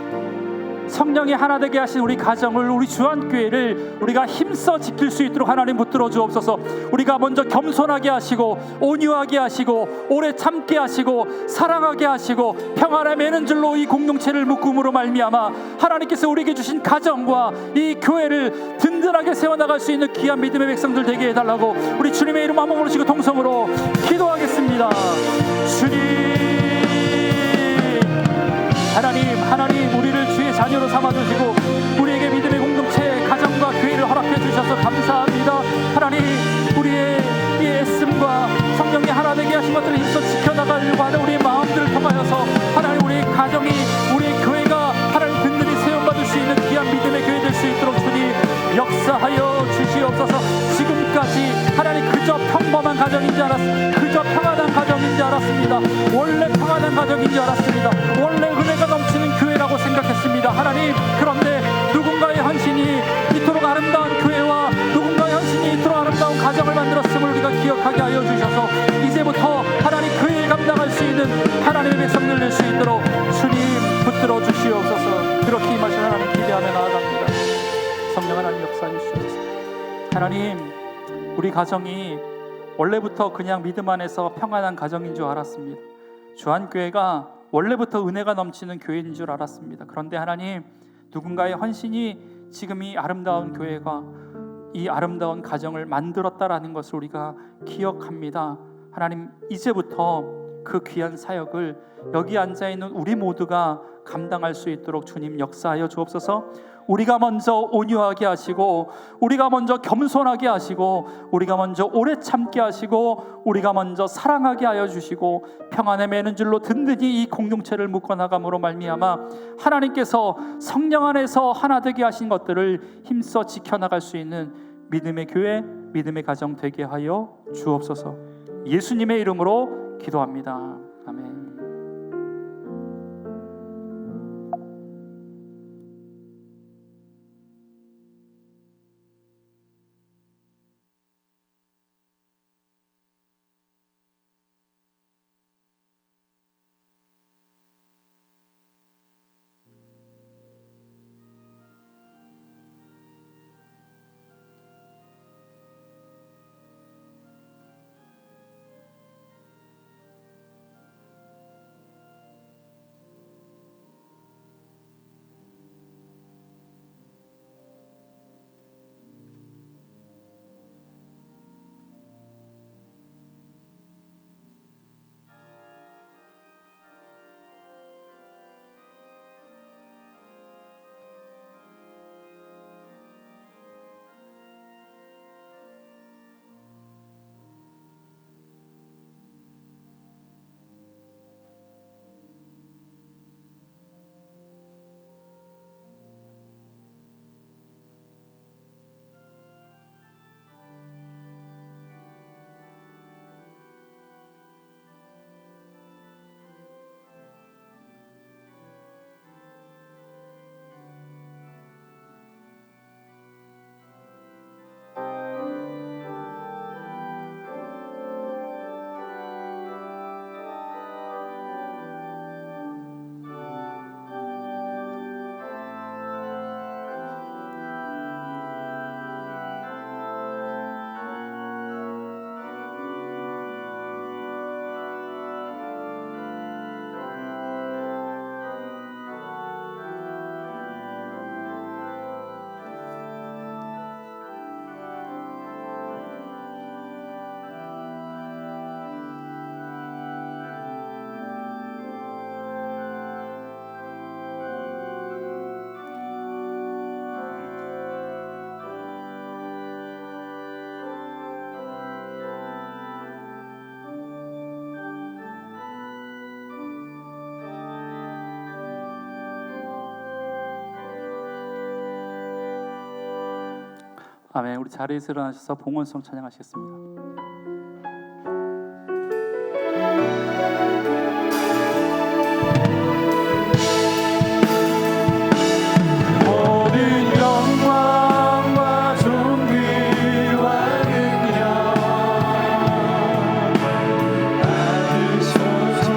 성령이 하나 되게 하신 우리 가정을, 우리 주한교회를 우리가 힘써 지킬 수 있도록 하나님 붙들어 주옵소서. 우리가 먼저 겸손하게 하시고 온유하게 하시고 오래 참게 하시고 사랑하게 하시고 평안에 매는 줄로 이 공동체를 묶음으로 말미암아 하나님께서 우리에게 주신 가정과 이 교회를 든든하게 세워나갈 수 있는 귀한 믿음의 백성들 되게 해달라고 우리 주님의 이름 한번 부르시고 동성으로 기도하겠습니다. 주님, 하나님 우리를 주의 자녀로 삼아주시고 우리에게 믿음의 공동체, 가정과 교회를 허락해 주셔서 감사합니다. 하나님, 우리의 이 애씀과 성령이 하나 되게 하신 것들을 힘써 지켜나가려고 하는 우리의 마음들을 통하여서 하나님, 우리의 가정이, 우리의 교회가 하나님 든든히 세움받을 수 있는 귀한 믿음의 교회 될 수 있도록 주님 역사하여 주시옵소서. 지금까지 하나님 그저 평범한 가정인 줄 알았습니다. 그저 평안한 가정인 줄 알았습니다. 원래 평안한 가정인 줄 알았습니다. 원래 은혜가 넘치는 교회라고 생각했습니다. 하나님, 그런데 누군가의 헌신이 이토록 아름다운 교회와 누군가의 헌신이 이토록 아름다운 가정을 만들었음을 우리가 기억하게 하여 주셔서 이제부터 하나님 그 일 감당할 수 있는 하나님의 백성들 될 수 있도록 주님 붙들어 주시옵소서. 그렇게 임하신 하나님 기대하며 나아갑니다. 성령 하나님 역사해 주시옵소서. 하나님, 우리 가정이 원래부터 그냥 믿음 안에서 평안한 가정인 줄 알았습니다. 주한교회가 원래부터 은혜가 넘치는 교회인 줄 알았습니다. 그런데 하나님, 누군가의 헌신이 지금 이 아름다운 교회가 이 아름다운 가정을 만들었다라는 것을 우리가 기억합니다. 하나님, 이제부터 그 귀한 사역을 여기 앉아있는 우리 모두가 감당할 수 있도록 주님 역사하여 주옵소서. 우리가 먼저 온유하게 하시고 우리가 먼저 겸손하게 하시고 우리가 먼저 오래 참게 하시고 우리가 먼저 사랑하게 하여 주시고 평안에 매는 줄로 든든히 이 공동체를 묶어나감으로 말미암아 하나님께서 성령 안에서 하나 되게 하신 것들을 힘써 지켜나갈 수 있는 믿음의 교회, 믿음의 가정 되게 하여 주옵소서. 예수님의 이름으로 기도합니다. 아멘. 아멘. 우리 자리에서 일어나셔서 봉헌송 찬양하시겠습니다. 받으소서.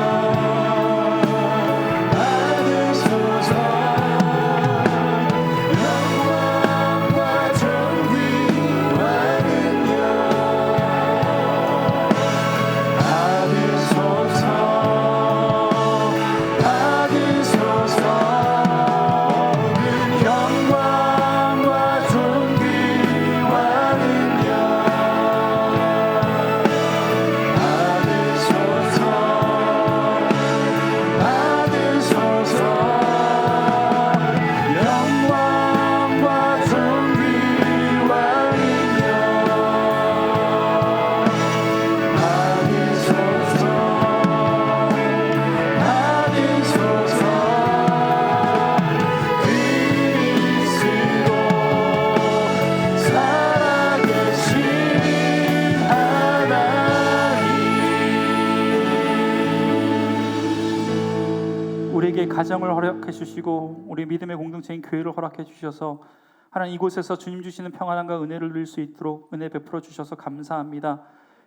우리에게 가정을 허락해 주시고 우리 믿음의 공동체인 교회를 허락해 주셔서 하나님 이곳에서 주님 주시는 평안함과 은혜를 누릴 수 있도록 은혜 베풀어 주셔서 감사합니다.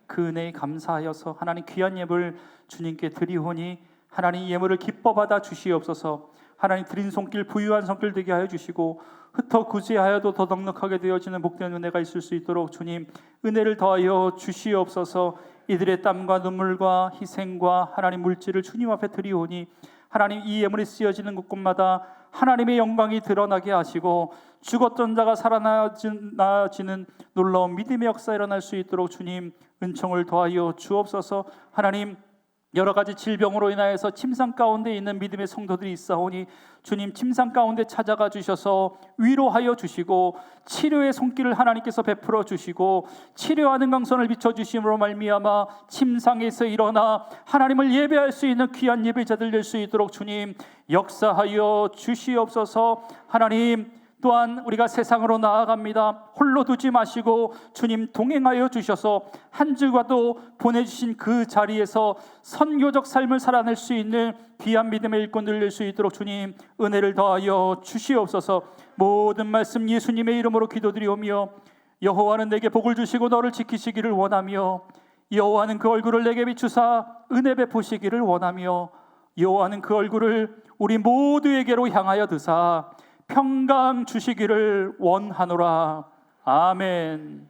그 은혜에 감사하여서 하나님 귀한 예물을 주님께 드리오니 하나님 예물을 기뻐 받아 주시옵소서. 하나님 드린 손길 부유한 손길 되게 하여 주시고 흩어 구제하여도 더 넉넉하게 되어지는 복된 은혜가 있을 수 있도록 주님 은혜를 더하여 주시옵소서. 이들의 땀과 눈물과 희생과 하나님 물질을 주님 앞에 드리오니 하나님 이 예물이 쓰여지는 곳곳마다 하나님의 영광이 드러나게 하시고 죽었던 자가 살아나지는 놀라운 믿음의 역사 일어날 수 있도록 주님 은총을 더하여 주옵소서. 하나님 여러 가지 질병으로 인하여서 침상 가운데 있는 믿음의 성도들이 있사오니 주님 침상 가운데 찾아가 주셔서 위로하여 주시고 치료의 손길을 하나님께서 베풀어 주시고 치료하는 강선을 비춰주심으로 말미암아 침상에서 일어나 하나님을 예배할 수 있는 귀한 예배자들 될 수 있도록 주님 역사하여 주시옵소서. 하나님 또한 우리가 세상으로 나아갑니다. 홀로 두지 마시고 주님 동행하여 주셔서 한 주과도 보내주신 그 자리에서 선교적 삶을 살아낼 수 있는 귀한 믿음의 일꾼들 될 수 있도록 주님 은혜를 더하여 주시옵소서. 모든 말씀 예수님의 이름으로 기도드리오며 여호와는 내게 복을 주시고 너를 지키시기를 원하며 여호와는 그 얼굴을 내게 비추사 은혜 베푸시기를 원하며 여호와는 그 얼굴을 우리 모두에게로 향하여 드사 평강 주시기를 원하노라. 아멘.